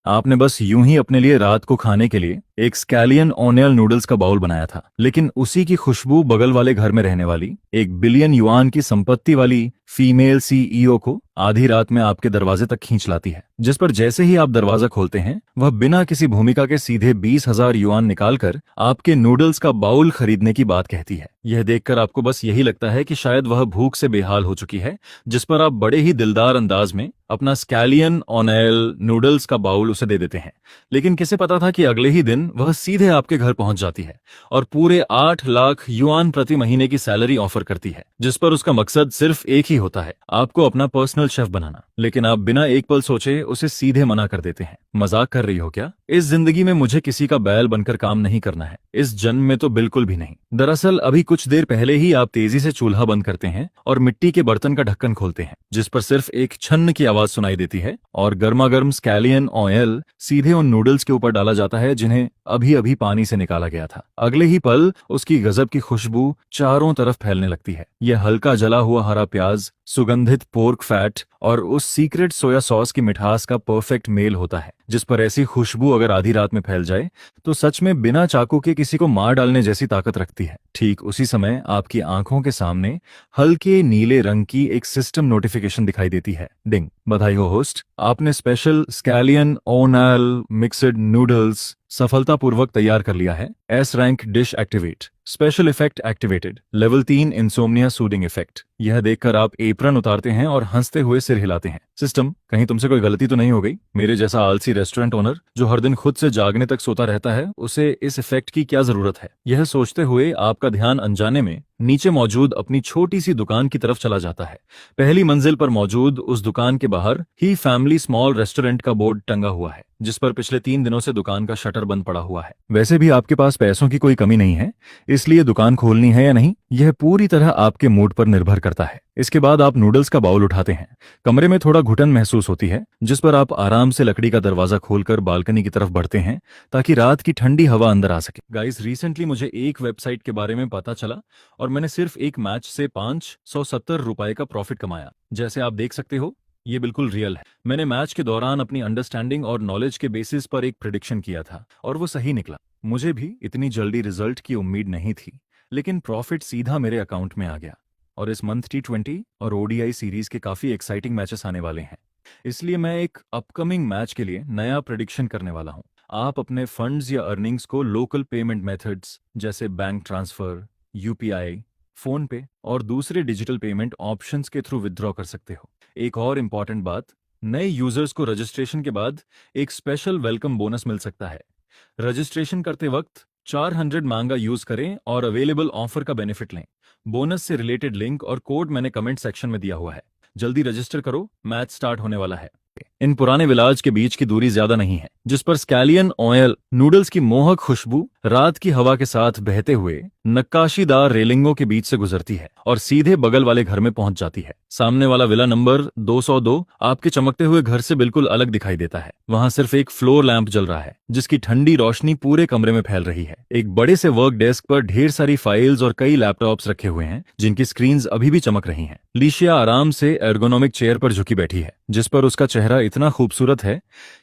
आपने बस यूं ही अपने लिए रात को खाने के लिए एक स्कैलियन ओनियल नूडल्स का बाउल बनाया था, लेकिन उसी की खुशबू बगल वाले घर में रहने वाली 1 बिलियन युआन की संपत्ति वाली फीमेल सीईओ को आधी रात में आपके दरवाजे तक खींच लाती है, जिस पर जैसे ही आप दरवाजा खोलते हैं वह बिना किसी भूमिका के सीधे 20,000 युआन निकालकर आपके नूडल्स का बाउल खरीदने की बात कहती है। यह देखकर आपको बस यही लगता है कि शायद वह भूख से बेहाल हो चुकी है, जिस पर आप बड़े ही दिलदार अंदाज में अपना स्कैलियन ओनेल नूडल्स का बाउल उसे दे देते हैं। लेकिन किसे पता था कि अगले ही दिन वह सीधे आपके घर पहुंच जाती है और पूरे 8 लाख युआन प्रति महीने की सैलरी ऑफर करती है, जिस पर उसका मकसद सिर्फ एक ही होता है, आपको अपना पर्सनल शेफ बनाना। लेकिन आप बिना एक पल सोचे उसे सीधे मना कर देते हैं। मजाक कर रही हो क्या? इस जिंदगी में मुझे किसी का बैल बनकर काम नहीं करना है, इस जन्म में तो बिल्कुल भी नहीं। दरअसल अभी कुछ देर पहले ही आप तेजी से चूल्हा बंद करते हैं और मिट्टी के बर्तन का ढक्कन खोलते हैं, जिस पर सिर्फ एक छन्न की आवाज सुनाई देती है और गर्मा गर्म स्कैलियन ऑयल सीधे उन नूडल्स के ऊपर डाला जाता है जिन्हें अभी अभी पानी से निकाला गया था। अगले ही पल उसकी गजब की खुशबू चारों तरफ फैलने लगती है। यह हल्का जला हुआ हरा प्याज, सुगंधित पोर्क फैट और उस सीक्रेट सोया सॉस की मिठास का परफेक्ट मेल होता है, जिस पर ऐसी खुशबू अगर आधी रात में फैल जाए तो सच में बिना चाकू के किसी को मार डालने जैसी ताकत रखती है। ठीक उसी समय आपकी आंखों के सामने हल्के नीले रंग की एक सिस्टम नोटिफिकेशन दिखाई देती है। डिंग! बधाई हो होस्ट, आपने स्पेशल स्कैलियन ओनल मिक्सड नूडल्स सफलतापूर्वक तैयार कर लिया है। S rank dish activate, special effect activated, level 3 insomnia soothing effect. यह देखकर आप एप्रन उतारते हैं और हंसते हुए सिर हिलाते हैं। सिस्टम, कहीं तुमसे कोई गलती तो नहीं हो गई? मेरे जैसा आलसी रेस्टोरेंट ओनर जो हर दिन खुद से जागने तक सोता रहता है, उसे इस इफेक्ट की क्या जरूरत है? यह सोचते हुए आपका ध्यान अनजाने में नीचे मौजूद अपनी छोटी सी दुकान की तरफ चला जाता है। पहली मंजिल पर मौजूद उस दुकान के बाहर ही फैमिली स्मॉल रेस्टोरेंट का बोर्ड टंगा हुआ है, जिस पर पिछले 3 दिनों से दुकान का शटर बंद पड़ा हुआ है। वैसे भी आपके पास पैसों की कोई कमी नहीं है, इसलिए दुकान खोलनी है या नहीं, यह पूरी तरह आपके मूड पर निर्भर करता है। इसके बाद आप नूडल्स का बाउल उठाते हैं। कमरे में थोड़ा घुटन महसूस होती है, जिस पर आप आराम से लकड़ी का दरवाजा खोलकर बालकनी की तरफ बढ़ते हैं ताकि रात की ठंडी हवा अंदर आ सके। गाइस, रिसेंटली मुझे एक वेबसाइट के बारे में पता चला और मैंने सिर्फ एक मैच से 570 रुपए का प्रॉफिट कमाया। जैसे आप देख सकते हो, ये बिल्कुल रियल है। मैंने मैच के दौरान अपनी अंडरस्टैंडिंग और नॉलेज के बेसिस पर एक प्रिडिक्शन किया था और वो सही निकला। मुझे भी इतनी जल्दी रिजल्ट की उम्मीद नहीं थी, लेकिन प्रॉफिट सीधा मेरे अकाउंट में आ गया। और इस मंथ T20 और ओडीआई सीरीज के काफी एक्साइटिंग मैचेस आने वाले हैं, इसलिए मैं एक अपकमिंग मैच के लिए नया प्रिडिक्शन करने वाला हूं। आप अपने फंड्स या अर्निंग्स को लोकल पेमेंट मेथड्स जैसे बैंक ट्रांसफर, यूपीआई, फोन पे और दूसरे डिजिटल पेमेंट ऑप्शंस के थ्रू विदड्रॉ कर सकते हो। एक और इम्पॉर्टेंट बात, नए यूजर्स को रजिस्ट्रेशन के बाद एक स्पेशल वेलकम बोनस मिल सकता है। रजिस्ट्रेशन करते वक्त 400 मांगा यूज करें और अवेलेबल ऑफर का बेनिफिट लें। बोनस से रिलेटेड लिंक और कोड मैंने कमेंट सेक्शन में दिया हुआ है। जल्दी रजिस्टर करो, मैच स्टार्ट होने वाला है। इन पुराने विलाज के बीच की दूरी ज्यादा नहीं है, जिस पर स्कैलियन ऑयल नूडल्स की मोहक खुशबू रात की हवा के साथ बहते हुए नक्काशीदार रेलिंगों के बीच से गुजरती है और सीधे बगल वाले घर में पहुंच जाती है। सामने वाला विला नंबर 202 आपके चमकते हुए घर से बिल्कुल अलग दिखाई देता है। वहां सिर्फ एक फ्लोर लैंप जल रहा है, जिसकी ठंडी रोशनी पूरे कमरे में फैल रही है। एक बड़े से वर्क डेस्क पर ढेर सारी फाइल्स और कई लैपटॉप्स रखे हुए हैं, जिनकी स्क्रीन्स अभी भी चमक रही हैं। लिशिया आराम से एर्गोनॉमिक चेयर पर झुकी बैठी है, जिस पर उसका चेहरा इतना खूबसूरत है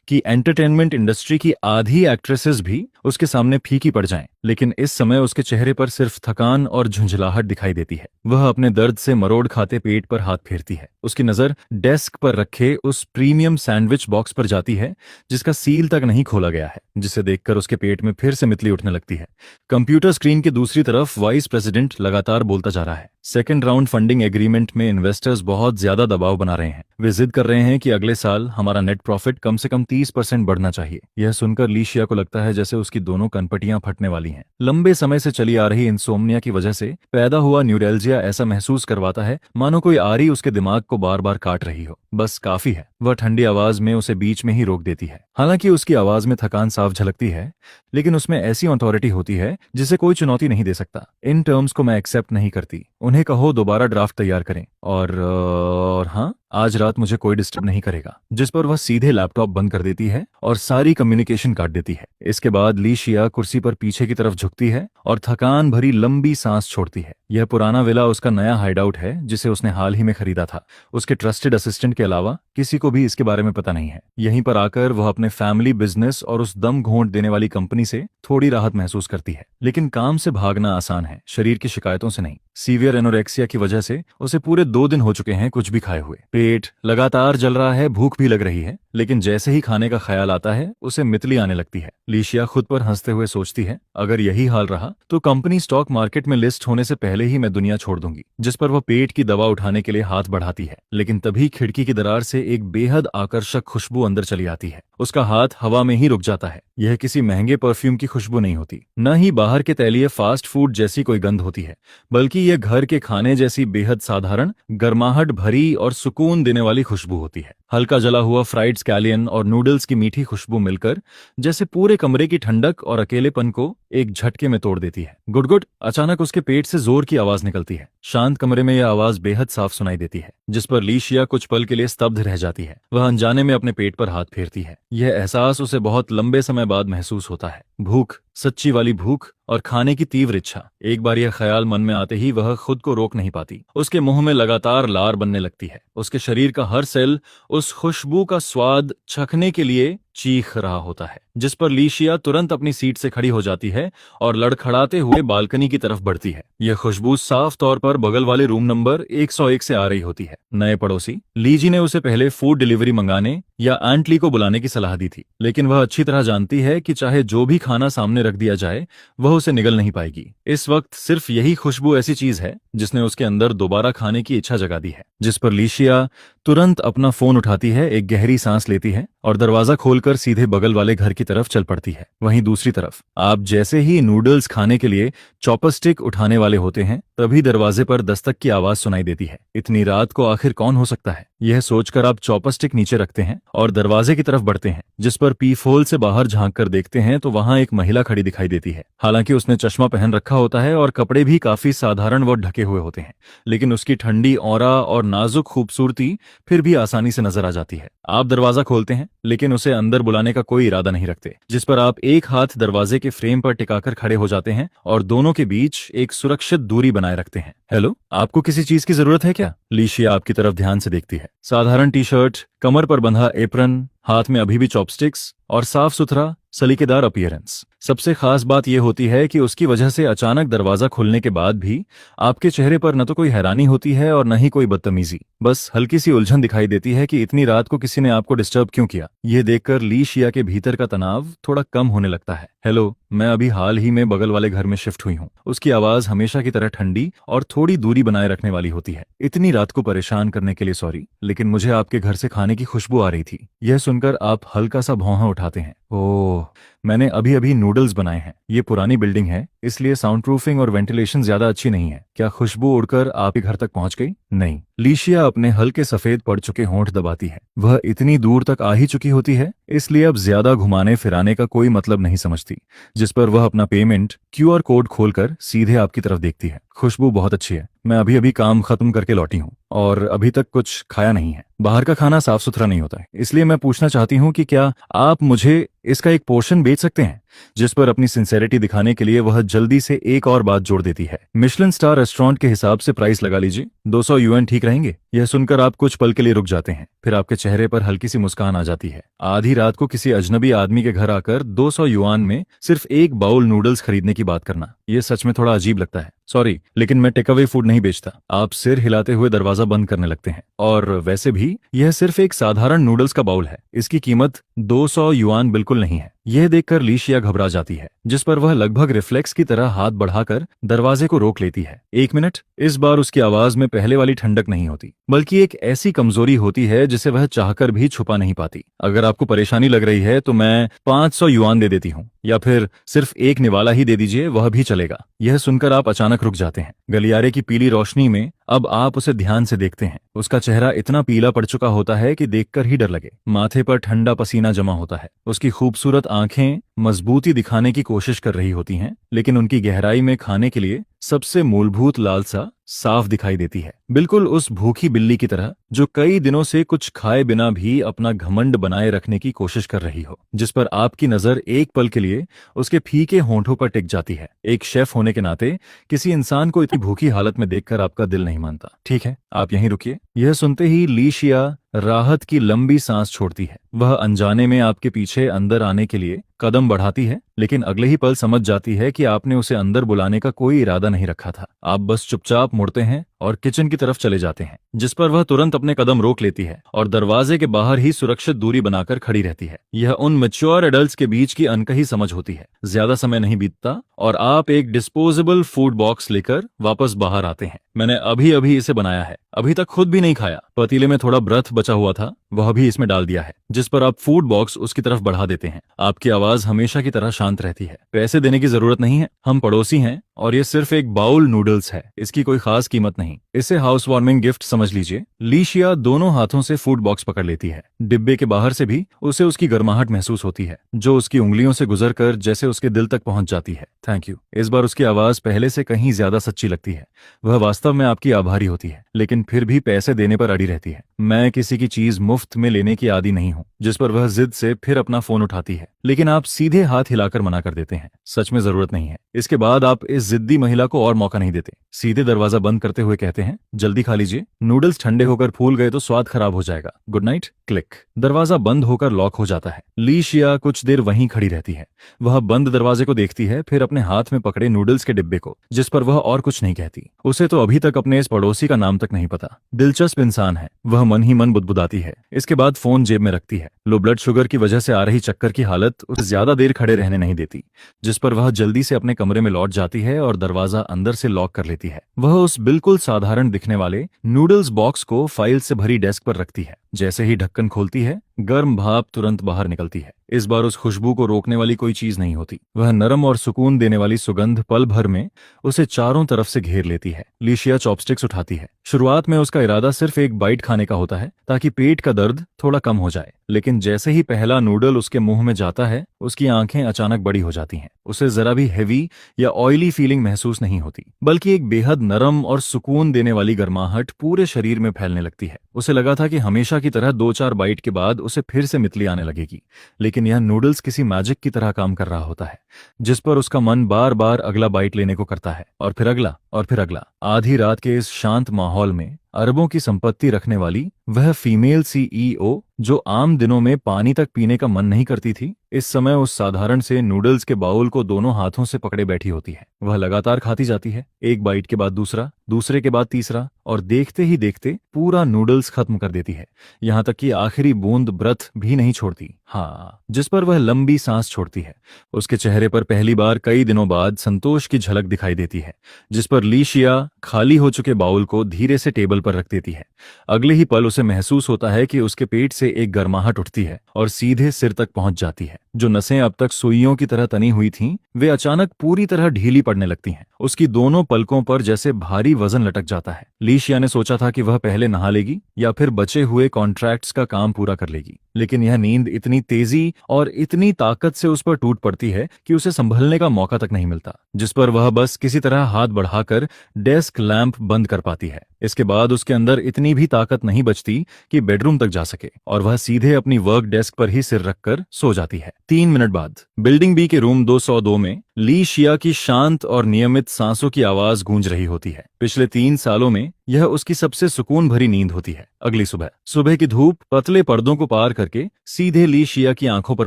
कि एंटरटेनमेंट इंडस्ट्री की आधी एक्ट्रेसेस भी उसके सामने फीकी पड़ जाएं। लेकिन इस समय उसके चेहरे पर सिर्फ थकान और झुंझलाहट दिखाई देती है। वह अपने दर्द से मरोड़ खाते पेट पर हाथ फेरती है। उसकी नजर डेस्क पर रखे उस प्रीमियम सैंडविच बॉक्स पर जाती है, जिसका सील तक नहीं खोला गया है, जिसे देखकर उसके पेट में फिर से मितली उठने लगती है। कंप्यूटर स्क्रीन की दूसरी तरफ वाइस प्रेसिडेंट लगातार बोलता जा रहा है। सेकेंड राउंड फंडिंग एग्रीमेंट में इन्वेस्टर्स बहुत ज्यादा दबाव बना रहे हैं। वे जिद कर रहे हैं कि अगले साल हमारा नेट प्रॉफिट कम से कम 30% बढ़ना चाहिए। यह सुनकर लीशिया को लगता है जैसे उसकी दोनों कनपटियां फटने वाली हैं। लंबे समय से चली आ रही इंसोम्निया की वजह से पैदा हुआ न्यूरेल्जिया ऐसा महसूस करवाता है मानो कोई आरी उसके दिमाग को बार बार काट रही हो। बस काफी है, वह ठंडी आवाज में उसे बीच में ही रोक देती है। हालांकि उसकी आवाज में थकान साफ झलकती है, लेकिन उसमें ऐसी अथॉरिटी होती है जिसे कोई चुनौती नहीं दे सकता। इन टर्म्स को मैं एक्सेप्ट नहीं करती। उन्हें कहो दोबारा ड्राफ्ट तैयार करें और हाँ, आज रात मुझे कोई डिस्टर्ब नहीं करेगा। जिस पर वह सीधे लैपटॉप बंद कर देती है और सारी कम्युनिकेशन काट देती है। इसके बाद लीशिया कुर्सी पर पीछे की तरफ झुकती है और थकान भरी लंबी सांस छोड़ती है। यह पुराना विला उसका नया हाइडआउट है जिसे उसने हाल ही में खरीदा था। उसके ट्रस्टेड असिस्टेंट के अलावा किसी को भी इसके बारे में पता नहीं है। यहीं पर आकर वह अपने फैमिली बिजनेस और उस दम घोंट देने वाली कंपनी से थोड़ी राहत महसूस करती है। लेकिन काम से भागना आसान है, शरीर की शिकायतों से नहीं। सीवियर एनोरेक्सिया की वजह से उसे पूरे 2 दिन हो चुके हैं कुछ भी खाए हुए। पेट लगातार जल रहा है, भूख भी लग रही है, लेकिन जैसे ही खाने का ख्याल आता है उसे मितली आने लगती है। लीशिया खुद पर हंसते हुए सोचती है, अगर यही हाल रहा तो कंपनी स्टॉक मार्केट में लिस्ट होने से पहले ही मैं दुनिया छोड़ दूंगी। जिस पर वह पेट की दवा उठाने के लिए हाथ बढ़ाती है, लेकिन तभी खिड़की की दरार से एक बेहद आकर्षक खुशबू अंदर चली आती है। उसका हाथ हवा में ही रुक जाता है। यह किसी महंगे परफ्यूम की खुशबू नहीं होती, न ही बाहर के तैलीय फास्ट फूड जैसी कोई गंध होती है, बल्कि यह घर के खाने जैसी बेहद साधारण, गर्माहट भरी और सुकून देने वाली खुशबू होती है। हल्का जला हुआ फ्राइड स्कैलियन और नूडल्स की मीठी खुशबू मिलकर जैसे पूरे कमरे की ठंडक और अकेलेपन को एक झटके में तोड़ देती है। गुड। अचानक उसके पेट से जोर की आवाज निकलती है। शांत कमरे में यह आवाज बेहद साफ सुनाई देती है, जिस पर लीशिया कुछ पल के लिए स्तब्ध रह जाती है। वह अनजाने में अपने पेट पर हाथ फेरती है। यह एहसास उसे बहुत लंबे समय बाद महसूस होता है। भूख, सच्ची वाली भूख और खाने की तीव्र इच्छा। एक बार यह ख्याल मन में आते ही वह खुद को रोक नहीं पाती। उसके मुंह में लगातार लार बनने लगती है। उसके शरीर का हर सेल उस खुशबू का स्वाद चखने के लिए चीख रहा होता है। जिस पर लीशिया तुरंत अपनी सीट से खड़ी हो जाती है और लड़खड़ाते हुए बालकनी की तरफ बढ़ती है। यह खुशबू साफ तौर पर बगल वाले रूम नंबर 101 से आ रही होती है। नए पड़ोसी लीजी ने उसे पहले फूड डिलीवरी मंगाने या आंट ली को बुलाने की सलाह दी थी, लेकिन वह अच्छी तरह जानती है कि चाहे जो भी खाना सामने रख दिया जाए वह उसे निगल नहीं पाएगी। इस वक्त सिर्फ यही खुशबू ऐसी चीज है जिसने उसके अंदर दोबारा खाने की इच्छा जगा दी है। जिस पर लीशिया तुरंत अपना फोन उठाती है, एक गहरी सांस लेती है और दरवाजा खोलकर सीधे बगल वाले घर की तरफ चल पड़ती है। वहीं दूसरी तरफ आप जैसे ही नूडल्स खाने के लिए चॉपस्टिक उठाने वाले होते हैं, तभी दरवाजे पर दस्तक की आवाज सुनाई देती है। इतनी रात को आखिर कौन हो सकता है? यह सोचकर आप चॉपस्टिक नीचे रखते हैं और दरवाजे की तरफ बढ़ते हैं। जिस पर पीफ होल से बाहर झांक कर देखते हैं तो वहां एक महिला खड़ी दिखाई देती है। हालांकि उसने चश्मा पहन रखा होता है और कपड़े भी काफी साधारण व ढके हुए होते हैं, लेकिन उसकी ठंडी ऑरा और नाजुक खूबसूरती फिर भी आसानी से नजर आ जाती है। आप दरवाजा खोलते हैं, लेकिन उसे अंदर बुलाने का कोई इरादा नहीं रखते। जिस पर आप एक हाथ दरवाजे के फ्रेम पर टिकाकर खड़े हो जाते हैं और दोनों के बीच एक सुरक्षित दूरी बनाए रखते हैं। हेलो, आपको किसी चीज की जरूरत है क्या? लीशिया आपकी तरफ ध्यान से देखती है। साधारण टी शर्ट, कमर पर बंधा एप्रन, हाथ में अभी भी चॉपस्टिक्स और साफ सुथरा सलीकेदार अपीयरेंस। सबसे खास बात यह होती है कि उसकी वजह से अचानक दरवाजा खुलने के बाद भी आपके चेहरे पर न तो कोई हैरानी होती है और न ही कोई बदतमीजी। बस हल्की सी उलझन दिखाई देती है कि इतनी रात को किसी ने आपको डिस्टर्ब क्यों किया। यह देखकर लीशिया के भीतर का तनाव थोड़ा कम होने लगता है। हेलो, मैं अभी हाल ही में बगल वाले घर में शिफ्ट हुई हूँ। उसकी आवाज हमेशा की तरह ठंडी और थोड़ी दूरी बनाए रखने वाली होती है। इतनी रात को परेशान करने के लिए सॉरी, लेकिन मुझे आपके घर से खाने की खुशबू आ रही थी। यह सुनकर आप हल्का सा भौंहा उठाते हैं। ओह, मैंने अभी अभी नूडल्स बनाए हैं। ये पुरानी बिल्डिंग है, इसलिए साउंड प्रूफिंग और वेंटिलेशन ज्यादा अच्छी नहीं है। क्या खुशबू उड़कर आपके घर तक पहुंच गई? नहीं। लीशिया अपने हल्के सफेद पड़ चुके होंठ दबाती है। वह इतनी दूर तक आ ही चुकी होती है, इसलिए अब ज्यादा घुमाने फिराने का कोई मतलब नहीं समझती। जिस पर वह अपना पेमेंट QR कोड खोलकर सीधे आपकी तरफ देखती है। खुशबू बहुत अच्छी है। मैं अभी अभी काम खत्म करके लौटी हूँ और अभी तक कुछ खाया नहीं है। बाहर का खाना साफ सुथरा नहीं होता है, इसलिए मैं पूछना चाहती हूँ कि क्या आप मुझे इसका एक पोर्शन बेच सकते हैं? जिस पर अपनी सिंसेरिटी दिखाने के लिए वह जल्दी से एक और बात जोड़ देती है। मिशेलिन स्टार रेस्टोरेंट के हिसाब से प्राइस लगा लीजिए, 200 UN ठीक रहेंगे। यह सुनकर आप कुछ पल के लिए रुक जाते हैं, फिर आपके चेहरे पर हल्की सी मुस्कान आ जाती है। आधी रात को किसी अजनबी आदमी के घर आकर 200 युआन में सिर्फ एक बाउल नूडल्स खरीदने की बात करना, यह सच में थोड़ा अजीब लगता है। सॉरी, लेकिन मैं टेक अवे फूड नहीं बेचता। आप सिर हिलाते हुए दरवाजा बंद करने लगते हैं। और वैसे भी यह सिर्फ एक साधारण नूडल्स का बाउल है, इसकी कीमत 200 युआन बिल्कुल नहीं है। यह देखकर लीशिया घबरा जाती है, जिस पर वह लगभग रिफ्लेक्स की तरह हाथ बढ़ाकर दरवाजे को रोक लेती है। 1 मिनट। इस बार उसकी आवाज में पहले वाली ठंडक नहीं होती, बल्कि एक ऐसी कमजोरी होती है जिसे वह चाहकर भी छुपा नहीं पाती। अगर आपको परेशानी लग रही है तो मैं 500 युआन दे देती हूँ, या फिर सिर्फ एक निवाला ही दे दीजिए, वह भी चलेगा। यह सुनकर आप अचानक रुक जाते हैं। गलियारे की पीली रोशनी में अब आप उसे ध्यान से देखते हैं। उसका चेहरा इतना पीला पड़ चुका होता है कि देखकर ही डर लगे। माथे पर ठंडा पसीना जमा होता है। उसकी खूबसूरत आंखें मजबूती दिखाने की कोशिश कर रही होती हैं, लेकिन उनकी गहराई में खाने के लिए सबसे मूलभूत लालसा साफ दिखाई देती है, बिल्कुल उस भूखी बिल्ली की तरह जो कई दिनों से कुछ खाए बिना भी अपना घमंड बनाए रखने की कोशिश कर रही हो, जिस पर आपकी नजर एक पल के लिए उसके फीके होंठों पर टिक जाती है। एक शेफ होने के नाते किसी इंसान को इतनी भूखी हालत में देखकर आपका दिल नहीं मानता। ठीक है, आप यहीं रुकिए। यह सुनते ही लीशिया राहत की लंबी सांस छोड़ती है। वह अनजाने में आपके पीछे अंदर आने के लिए कदम बढ़ाती है, लेकिन अगले ही पल समझ जाती है कि आपने उसे अंदर बुलाने का कोई इरादा नहीं रखा था। आप बस चुपचाप मुड़ते हैं और किचन की तरफ चले जाते हैं, जिस पर वह तुरंत अपने कदम रोक लेती है और दरवाजे के बाहर ही सुरक्षित दूरी बनाकर खड़ी रहती है। यह उन मैच्योर एडल्ट्स के बीच की अनकही समझ होती है। ज्यादा समय नहीं बीतता और आप एक डिस्पोजेबल फूड बॉक्स लेकर वापस बाहर आते हैं। मैंने अभी अभी इसे बनाया है, अभी तक खुद भी नहीं खाया। पतीले में थोड़ा ब्रथ बचा हुआ था, वह भी इसमें डाल दिया है। जिस पर आप फूड बॉक्स उसकी तरफ बढ़ा देते हैं। आपकी आवाज हमेशा की तरह शांत रहती है। पैसे देने की जरूरत नहीं है, हम पड़ोसी हैं और ये सिर्फ एक बाउल नूडल्स है, इसकी कोई खास कीमत नहीं। इसे हाउस वार्मिंग गिफ्ट समझ लीजिए। लीशिया दोनों हाथों से फूड बॉक्स पकड़ लेती है। डिब्बे के बाहर से भी उसे उसकी गर्माहट महसूस होती है, जो उसकी उंगलियों से गुजरकर जैसे उसके दिल तक पहुंच जाती है। Thank you. इस बार उसकी आवाज पहले से कहीं ज्यादा सच्ची लगती है। वह वास्तव में आपकी आभारी होती है, लेकिन फिर भी पैसे देने पर अड़ी रहती है। मैं किसी की चीज मुफ्त में लेने की आदी नहीं हूं। जिस पर वह जिद से फिर अपना फोन उठाती है, लेकिन आप सीधे हाथ हिलाकर मना कर देते हैं। सच में जरूरत नहीं है। इसके बाद आप इस जिद्दी महिला को और मौका नहीं देते। सीधे दरवाजा बंद करते हुए कहते हैं, जल्दी खा लीजिए, नूडल्स ठंडे होकर फूल गए तो स्वाद खराब हो जाएगा। Good night. क्लिक। दरवाजा बंद होकर लॉक हो जाता है। लीशिया कुछ देर वहीं खड़ी रहती है। वह बंद दरवाजे को देखती है, फिर अपने हाथ में पकड़े नूडल्स के डिब्बे को, जिस पर वह और कुछ नहीं कहती। उसे तो अभी तक अपने इस पड़ोसी का नाम तक नहीं पता। दिलचस्प इंसान है, वह मन ही मन बुदबुदाती है। इसके बाद फोन जेब में रखती है। लो ब्लड शुगर की वजह से आ रही चक्कर की हालत उसे ज्यादा देर खड़े रहने नहीं देती, जिस पर वह जल्दी से अपने कमरे में लौट जाती है और दरवाजा अंदर से लॉक कर लेती है। वह उस बिल्कुल साधारण दिखने वाले नूडल्स बॉक्स को फाइल से भरी डेस्क पर रखती है। जैसे ही ढक्कन खोलती है, गर्म भाप तुरंत बाहर निकलती है। इस बार उस खुशबू को रोकने वाली कोई चीज नहीं होती। वह नरम और सुकून देने वाली सुगंध पल भर में उसे चारों तरफ से घेर लेती है। लीशिया चॉपस्टिक्स उठाती है। शुरुआत में उसका इरादा सिर्फ एक बाइट खाने का होता है, ताकि पेट का दर्द थोड़ा कम हो जाए। लेकिन जैसे ही पहला नूडल उसके मुंह में जाता है, उसकी आंखें अचानक बड़ी हो जाती हैं। उसे जरा भी हेवी या ऑयली फीलिंग महसूस नहीं होती, बल्कि एक बेहद नरम और सुकून देने वाली गर्माहट पूरे शरीर में फैलने लगती है। उसे लगा था कि हमेशा की तरह 2-4 बाइट के बाद उसे फिर से मितली आने लगेगी, लेकिन यह नूडल्स किसी मैजिक की तरह काम कर रहा होता है, जिस पर उसका मन बार बार अगला बाइट लेने को करता है, और फिर अगला और फिर अगला। आधी रात के इस शांत माहौल में अरबों की संपत्ति रखने वाली वह फीमेल सीईओ, जो आम दिनों में पानी तक पीने का मन नहीं करती थी, इस समय उस साधारण से नूडल्स के बाउल को दोनों हाथों से पकड़े बैठी होती है। वह लगातार खाती जाती है, एक बाइट के बाद दूसरा, दूसरे के बाद तीसरा, और देखते ही देखते पूरा नूडल्स खत्म कर देती है, यहाँ तक कि आखिरी बूंद ब्रथ भी नहीं छोड़ती। हाँ, जिस पर वह लंबी सांस छोड़ती है। उसके चेहरे पर पहली बार कई दिनों बाद संतोष की झलक दिखाई देती है, जिस पर लीशिया खाली हो चुके बाउल को धीरे से टेबल पर रख देती है। अगले ही पल उसे महसूस होता है कि उसके पेट से एक गर्माहट उठती है और सीधे सिर तक पहुंच जाती है। जो नसें अब तक सुइयों की तरह तनी हुई थीं, वे अचानक पूरी तरह ढीली पड़ने लगती हैं। उसकी दोनों पलकों पर जैसे भारी वजन लटक जाता है। लीशिया ने सोचा था कि वह पहले नहा लेगी या फिर बचे हुए कॉन्ट्रैक्ट्स का काम पूरा कर लेगी, लेकिन यह नींद इतनी तेजी और इतनी ताकत से उस पर टूट पड़ती है कि उसे संभलने का मौका तक नहीं मिलता, जिस पर वह बस किसी तरह हाथ बढ़ाकर डेस्क लैंप बंद कर पाती है। इसके बाद उसके अंदर इतनी भी ताकत नहीं बचती कि बेडरूम तक जा सके, और वह सीधे अपनी वर्क डेस्क पर ही सिर रखकर सो जाती है। 3 मिनट बाद बिल्डिंग बी के रूम 202 में लीशिया की शांत और नियमित सांसों की आवाज गूंज रही होती है। पिछले 3 सालों में यह उसकी सबसे सुकून भरी नींद होती है। अगली सुबह की धूप पतले पर्दों को पार करके सीधे लीशिया की आंखों पर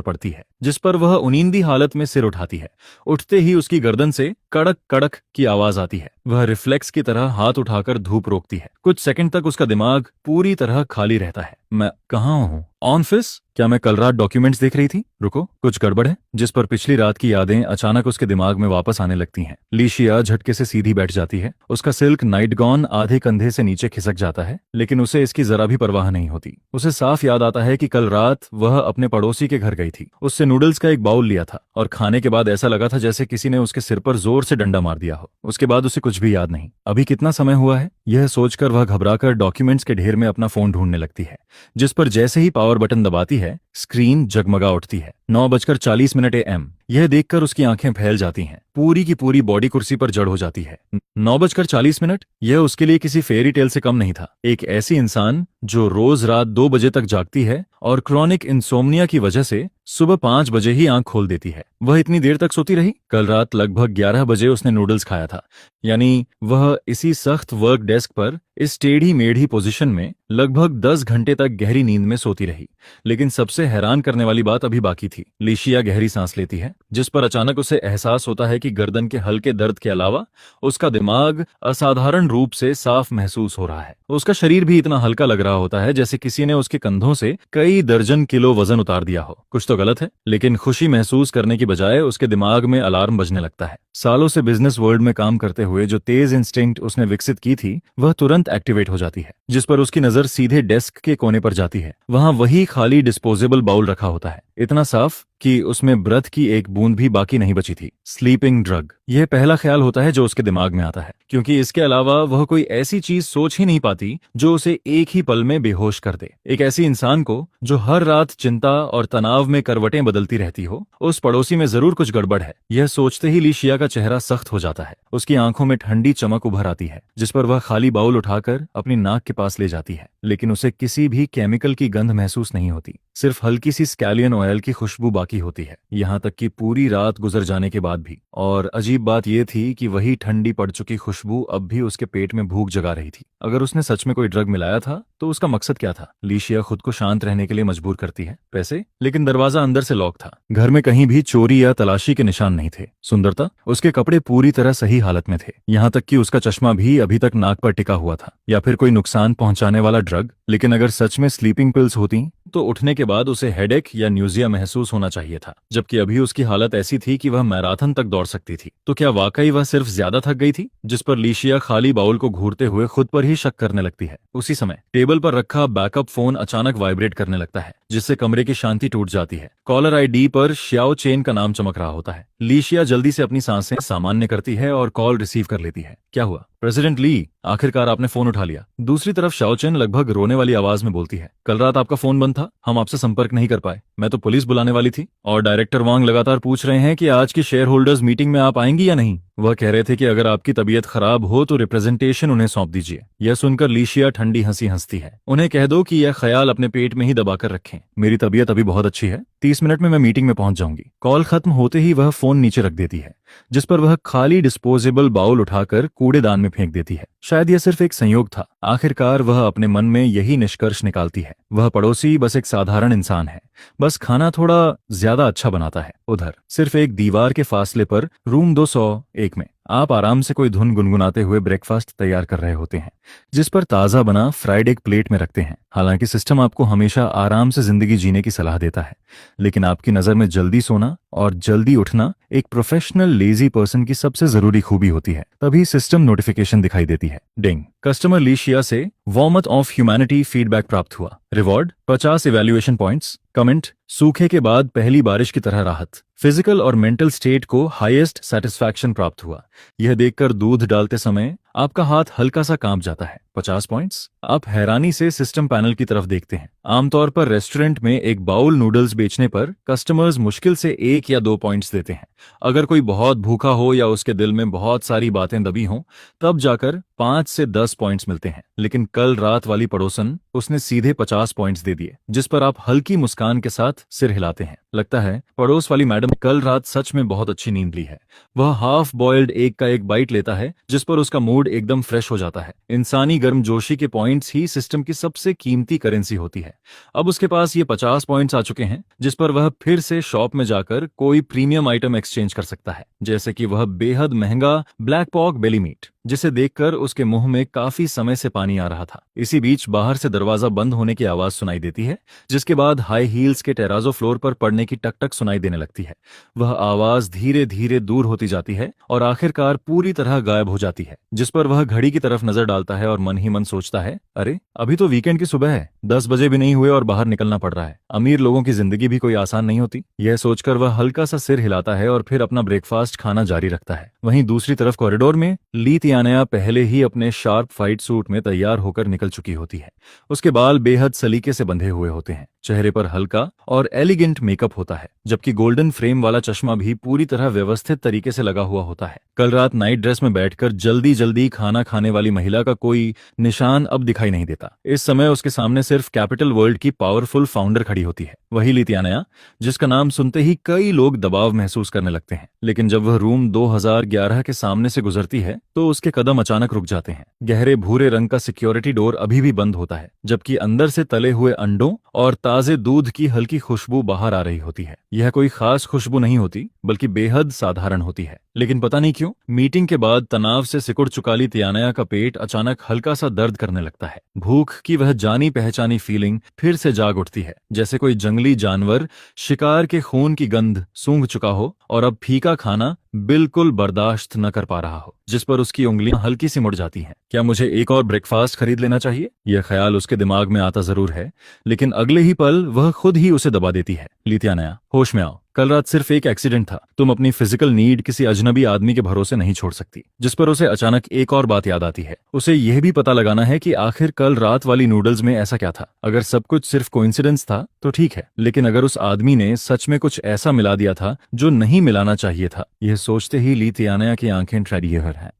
पड़ती है, जिस पर वह उनींदी हालत में सिर उठाती है। उठते ही उसकी गर्दन से कड़क कड़क की आवाज आती है। वह रिफ्लेक्स की तरह हाथ उठाकर धूप रोकती है। कुछ सेकंड तक उसका दिमाग पूरी तरह खाली रहता है। मैं कहाँ हूँ? ऑफिस? क्या मैं कल रात डॉक्यूमेंट्स देख रही थी? रुको, कुछ गड़बड़ है। जिस पर पिछली रात की यादें अचानक उसके दिमाग में वापस आने लगती हैं। लीशिया झटके से सीधी बैठ जाती है। उसका सिल्क नाइट गॉन आधे कंधे से नीचे खिसक जाता है, लेकिन उसे इसकी जरा भी परवाह नहीं होती। उसे साफ याद आता है कि कल रात वह अपने पड़ोसी के घर गई थी। उससे नूडल्स का एक बाउल लिया था और खाने के बाद ऐसा लगा था जैसे किसी ने उसके सिर पर जोर से डंडा मार दिया हो। उसके बाद उसे कुछ भी याद नहीं। अभी कितना समय हुआ है, यह सोचकर वह घबराकर डॉक्यूमेंट्स के ढेर में अपना फोन ढूंढने लगती है, जिस पर जैसे ही पावर बटन दबाती है, स्क्रीन जगमगा उठती है। 9:40 AM। यह देखकर उसकी आंखें फैल जाती हैं, पूरी की पूरी बॉडी कुर्सी पर जड़ हो जाती है। 9:40 यह उसके लिए किसी फेरी टेल से कम नहीं था। एक ऐसी इंसान जो रोज रात 2 बजे तक जागती है और क्रॉनिक इंसोम्निया की वजह से सुबह 5 बजे ही आंख खोल देती है, वह इतनी देर तक सोती रही। कल रात लगभग 11 बजे उसने नूडल्स खाया था, यानी वह इसी सख्त वर्क डेस्क पर इस टेढ़ी मेढ़ी पोजीशन में लगभग 10 घंटे तक गहरी नींद में सोती रही। लेकिन सबसे हैरान करने वाली बात अभी बाकी थी। लिशिया गहरी सांस लेती है, जिस पर अचानक उसे एहसास होता है कि गर्दन के हल्के दर्द के अलावा उसका दिमाग असाधारण रूप से साफ महसूस हो रहा है। उसका शरीर भी इतना हल्का लग रहा होता है जैसे किसी ने उसके कंधों से कई दर्जन किलो वजन उतार दिया हो। कुछ तो गलत है, लेकिन खुशी महसूस करने की बजाय उसके दिमाग में अलार्म बजने लगता है। सालों से बिजनेस वर्ल्ड में काम करते हुए जो तेज इंस्टिंक्ट उसने विकसित की थी, वह तुरंत एक्टिवेट हो जाती है। जिस पर उसकी नजर सीधे डेस्क के कोने पर जाती है, वहां वही खाली डिस्पोजेबल बाउल रखा होता है, इतना साफ कि उसमें ब्रथ की एक बूंद भी बाकी नहीं बची थी। स्लीपिंग ड्रग, यह पहला ख्याल होता है जो उसके दिमाग में आता है, क्योंकि इसके अलावा वह कोई ऐसी चीज सोच ही नहीं पाती जो उसे एक ही पल में बेहोश कर दे। एक ऐसी इंसान को जो हर रात चिंता और तनाव में करवटें बदलती रहती हो, उस पड़ोसी में जरूर कुछ गड़बड़ है। यह सोचते ही लिशिया का चेहरा सख्त हो जाता है। उसकी आंखों में ठंडी चमक उभर आती है, जिस पर वह खाली बाउल उठाकर अपनी नाक के पास ले जाती है, लेकिन उसे किसी भी केमिकल की गंध महसूस नहीं होती। सिर्फ हल्की सी स्कैलियन ऑयल की खुशबू बाकी होती है, यहाँ तक कि पूरी रात गुजर जाने के बाद भी। और अजीब बात यह थी कि वही ठंडी पड़ चुकी खुशबू अब भी उसके पेट में भूख जगा रही थी। अगर उसने सच में कोई ड्रग मिलाया था तो उसका मकसद क्या था? लिशिया खुद को शांत रहने के लिए मजबूर करती है, पैसे, लेकिन दरवाजा अंदर से लॉक था। घर में कहीं भी चोरी या तलाशी के निशान नहीं थे। सुंदरता, उसके कपड़े पूरी तरह सही हालत में थे, यहाँ तक कि उसका चश्मा भी अभी तक नाक पर टिका हुआ था। या फिर कोई नुकसान पहुंचाने वाला ड्रग? लेकिन अगर सच में स्लीपिंग पिल्स होती तो उठने के बाद उसे हेडेक या न्यूजिया महसूस होना चाहिए था, जबकि अभी उसकी हालत ऐसी थी कि वह मैराथन तक दौड़ सकती थी। तो क्या वाकई वह सिर्फ ज्यादा थक गई थी? जिस पर लिशिया खाली बाउल को घूरते हुए खुद पर ही शक करने लगती है। उसी समय टेबल पर रखा बैकअप फोन अचानक वाइब्रेट करने लगता है, जिससे कमरे की शांति टूट जाती है। कॉलर आईडी पर श्याओ चेन का नाम चमक रहा होता है। लिशिया जल्दी से अपनी सांसें सामान्य करती है और कॉल रिसीव कर लेती है। क्या हुआ? प्रेसिडेंट ली, आखिरकार आपने फोन उठा लिया। दूसरी तरफ शाओचेन लगभग रोने वाली आवाज में बोलती है, कल रात आपका फोन बंद था, हम आपसे संपर्क नहीं कर पाए। मैं तो पुलिस बुलाने वाली थी, और डायरेक्टर वांग लगातार पूछ रहे हैं कि आज की शेयर होल्डर्स मीटिंग में आप आएंगी या नहीं। वह कह रहे थे कि अगर आपकी तबीयत खराब हो तो रिप्रेजेंटेशन उन्हें सौंप दीजिए। यह सुनकर लिशिया ठंडी हंसी हंसती है। उन्हें कह दो कि यह ख्याल अपने पेट में ही दबाकर रखें। मेरी तबीयत अभी बहुत अच्छी है, 30 मिनट में मैं मीटिंग में पहुंच जाऊंगी। कॉल खत्म होते ही वह फोन नीचे रख देती है, जिस पर वह खाली डिस्पोजेबल बाउल उठाकर कूड़ेदान में फेंक देती है। शायद यह सिर्फ एक संयोग था। आखिरकार वह अपने मन में यही निष्कर्ष निकालती है, वह पड़ोसी बस एक साधारण इंसान है, बस खाना थोड़ा ज्यादा अच्छा बनाता है। उधर सिर्फ एक दीवार के फासले पर रूम 201 में आप आराम से कोई धुन गुनगुनाते हुए ब्रेकफास्ट तैयार कर रहे होते हैं, जिस पर ताजा बना फ्राइड एग प्लेट में रखते हैं। हालांकि सिस्टम आपको हमेशा आराम से जिंदगी जीने की सलाह देता है, लेकिन आपकी नजर में जल्दी सोना और जल्दी उठना एक प्रोफेशनल लेजी पर्सन की सबसे जरूरी खूबी होती है। तभी सिस्टम नोटिफिकेशन दिखाई देती है। डिंग, कस्टमर लिशिया से वॉर्मथ ऑफ ह्यूमैनिटी फीडबैक प्राप्त हुआ। Reward 50 evaluation points. कमेंट, सूखे के बाद पहली बारिश की तरह राहत। फिजिकल और मेंटल स्टेट को हाईएस्ट सेटिस्फैक्शन प्राप्त हुआ। यह देखकर दूध डालते समय आपका हाथ हल्का सा कांप जाता है। 50 पॉइंट्स। आप हैरानी से सिस्टम पैनल की तरफ देखते हैं। आमतौर पर रेस्टोरेंट में एक बाउल नूडल्स बेचने पर कस्टमर्स मुश्किल से 1 या 2 पॉइंट्स देते हैं। अगर कोई बहुत भूखा हो या उसके दिल में बहुत सारी बातें दबी हों, तब जाकर 5 से 10 पॉइंट्स मिलते हैं। लेकिन कल रात वाली पड़ोसन, उसने सीधे 50 पॉइंट्स दे दिए, जिस पर आप हल्की मुस्कान के साथ सिर हिलाते हैं। लगता है पड़ोस वाली मैडम कल रात सच में बहुत अच्छी नींद ली है। वह हाफ बॉइल्ड एग का एक बाइट लेता है, जिस पर उसका मूड एकदम फ्रेश हो जाता है। इंसानी गर्मजोशी के पॉइंट्स ही सिस्टम की सबसे कीमती करेंसी होती है। अब उसके पास ये 50 पॉइंट्स आ चुके हैं, जिस पर वह फिर से शॉप में जाकर कोई प्रीमियम आइटम एक्सचेंज कर सकता है, जैसे कि वह बेहद महंगा ब्लैक पॉक बेली मीट, जिसे देखकर उसके मुंह में काफी समय से पानी आ रहा था। इसी बीच बाहर से दरवाजा बंद होने की आवाज सुनाई देती है, जिसके बाद हाई हील्स के टेराजो फ्लोर पर पड़ने की टक-टक सुनाई देने लगती है। वह आवाज धीरे धीरे दूर होती जाती है और आखिरकार पूरी तरह गायब हो जाती है, जिस पर वह घड़ी की तरफ नजर डालता है और मन ही मन सोचता है, अरे अभी तो वीकेंड की सुबह है, 10 बजे भी नहीं हुए और बाहर निकलना पड़ रहा है। अमीर लोगों की जिंदगी भी कोई आसान नहीं होती। यह सोचकर वह हल्का सा सिर हिलाता है और फिर अपना ब्रेकफास्ट खाना जारी रखता है। वहीं दूसरी तरफ कॉरिडोर में ली लिथियाना पहले ही अपने शार्प फाइट सूट में तैयार होकर निकल चुकी होती है। उसके बाल बेहद सलीके से बंधे हुए होते हैं, चेहरे पर हल्का और एलिगेंट मेकअप होता है, जबकि गोल्डन फ्रेम वाला चश्मा भी पूरी तरह व्यवस्थित तरीके से लगा हुआ होता है। कल रात नाइट ड्रेस में बैठकर जल्दी जल्दी खाना खाने वाली महिला का कोई निशान अब दिखाई नहीं देता। इस समय उसके सामने सिर्फ कैपिटल वर्ल्ड की पावरफुल फाउंडर खड़ी होती है, वही लिथियाना जिसका नाम सुनते ही कई लोग दबाव महसूस करने लगते हैं। लेकिन जब वह रूम 2011 के सामने से गुजरती है तो उसके कदम अचानक रुक जाते हैं। गहरे भूरे रंग का सिक्योरिटी डोर अभी भी बंद होता है, जबकि अंदर से तले हुए अंडों और ताजे दूध की हल्की खुशबू बाहर आ रही होती है। यह कोई खास खुशबू नहीं होती, बल्कि बेहद साधारण होती है। लेकिन पता नहीं क्यों मीटिंग के बाद तनाव से सिकुड़ चुका लिथियाना का पेट अचानक हल्का सा दर्द करने लगता है। भूख की वह जानी पहचानी फीलिंग फिर से जाग उठती है, जैसे कोई जंगली जानवर शिकार के खून की गंध सूंघ चुका हो और अब फीका खाना बिल्कुल बर्दाश्त न कर पा रहा हो, जिस पर उसकी उंगलियां हल्की सी मुड़ जाती हैं। क्या मुझे एक और ब्रेकफास्ट खरीद लेना चाहिए? यह ख्याल उसके दिमाग में आता जरूर है, लेकिन अगले ही पल वह खुद ही उसे दबा देती है। लिथियाना, होश में आओ। कल रात सिर्फ एक एक्सीडेंट था। तुम अपनी फिजिकल नीड किसी अजनबी आदमी के भरोसे नहीं छोड़ सकती। जिस पर उसे अचानक एक और बात याद आती है। उसे यह भी पता लगाना है कि आखिर कल रात वाली नूडल्स में ऐसा क्या था। अगर सब कुछ सिर्फ कोइंसिडेंस था तो ठीक है, लेकिन अगर उस आदमी ने सच में कुछ ऐसा मिला दिया था जो नहीं मिलाना चाहिए था, यह सोचते ही लिथियाना की आंखें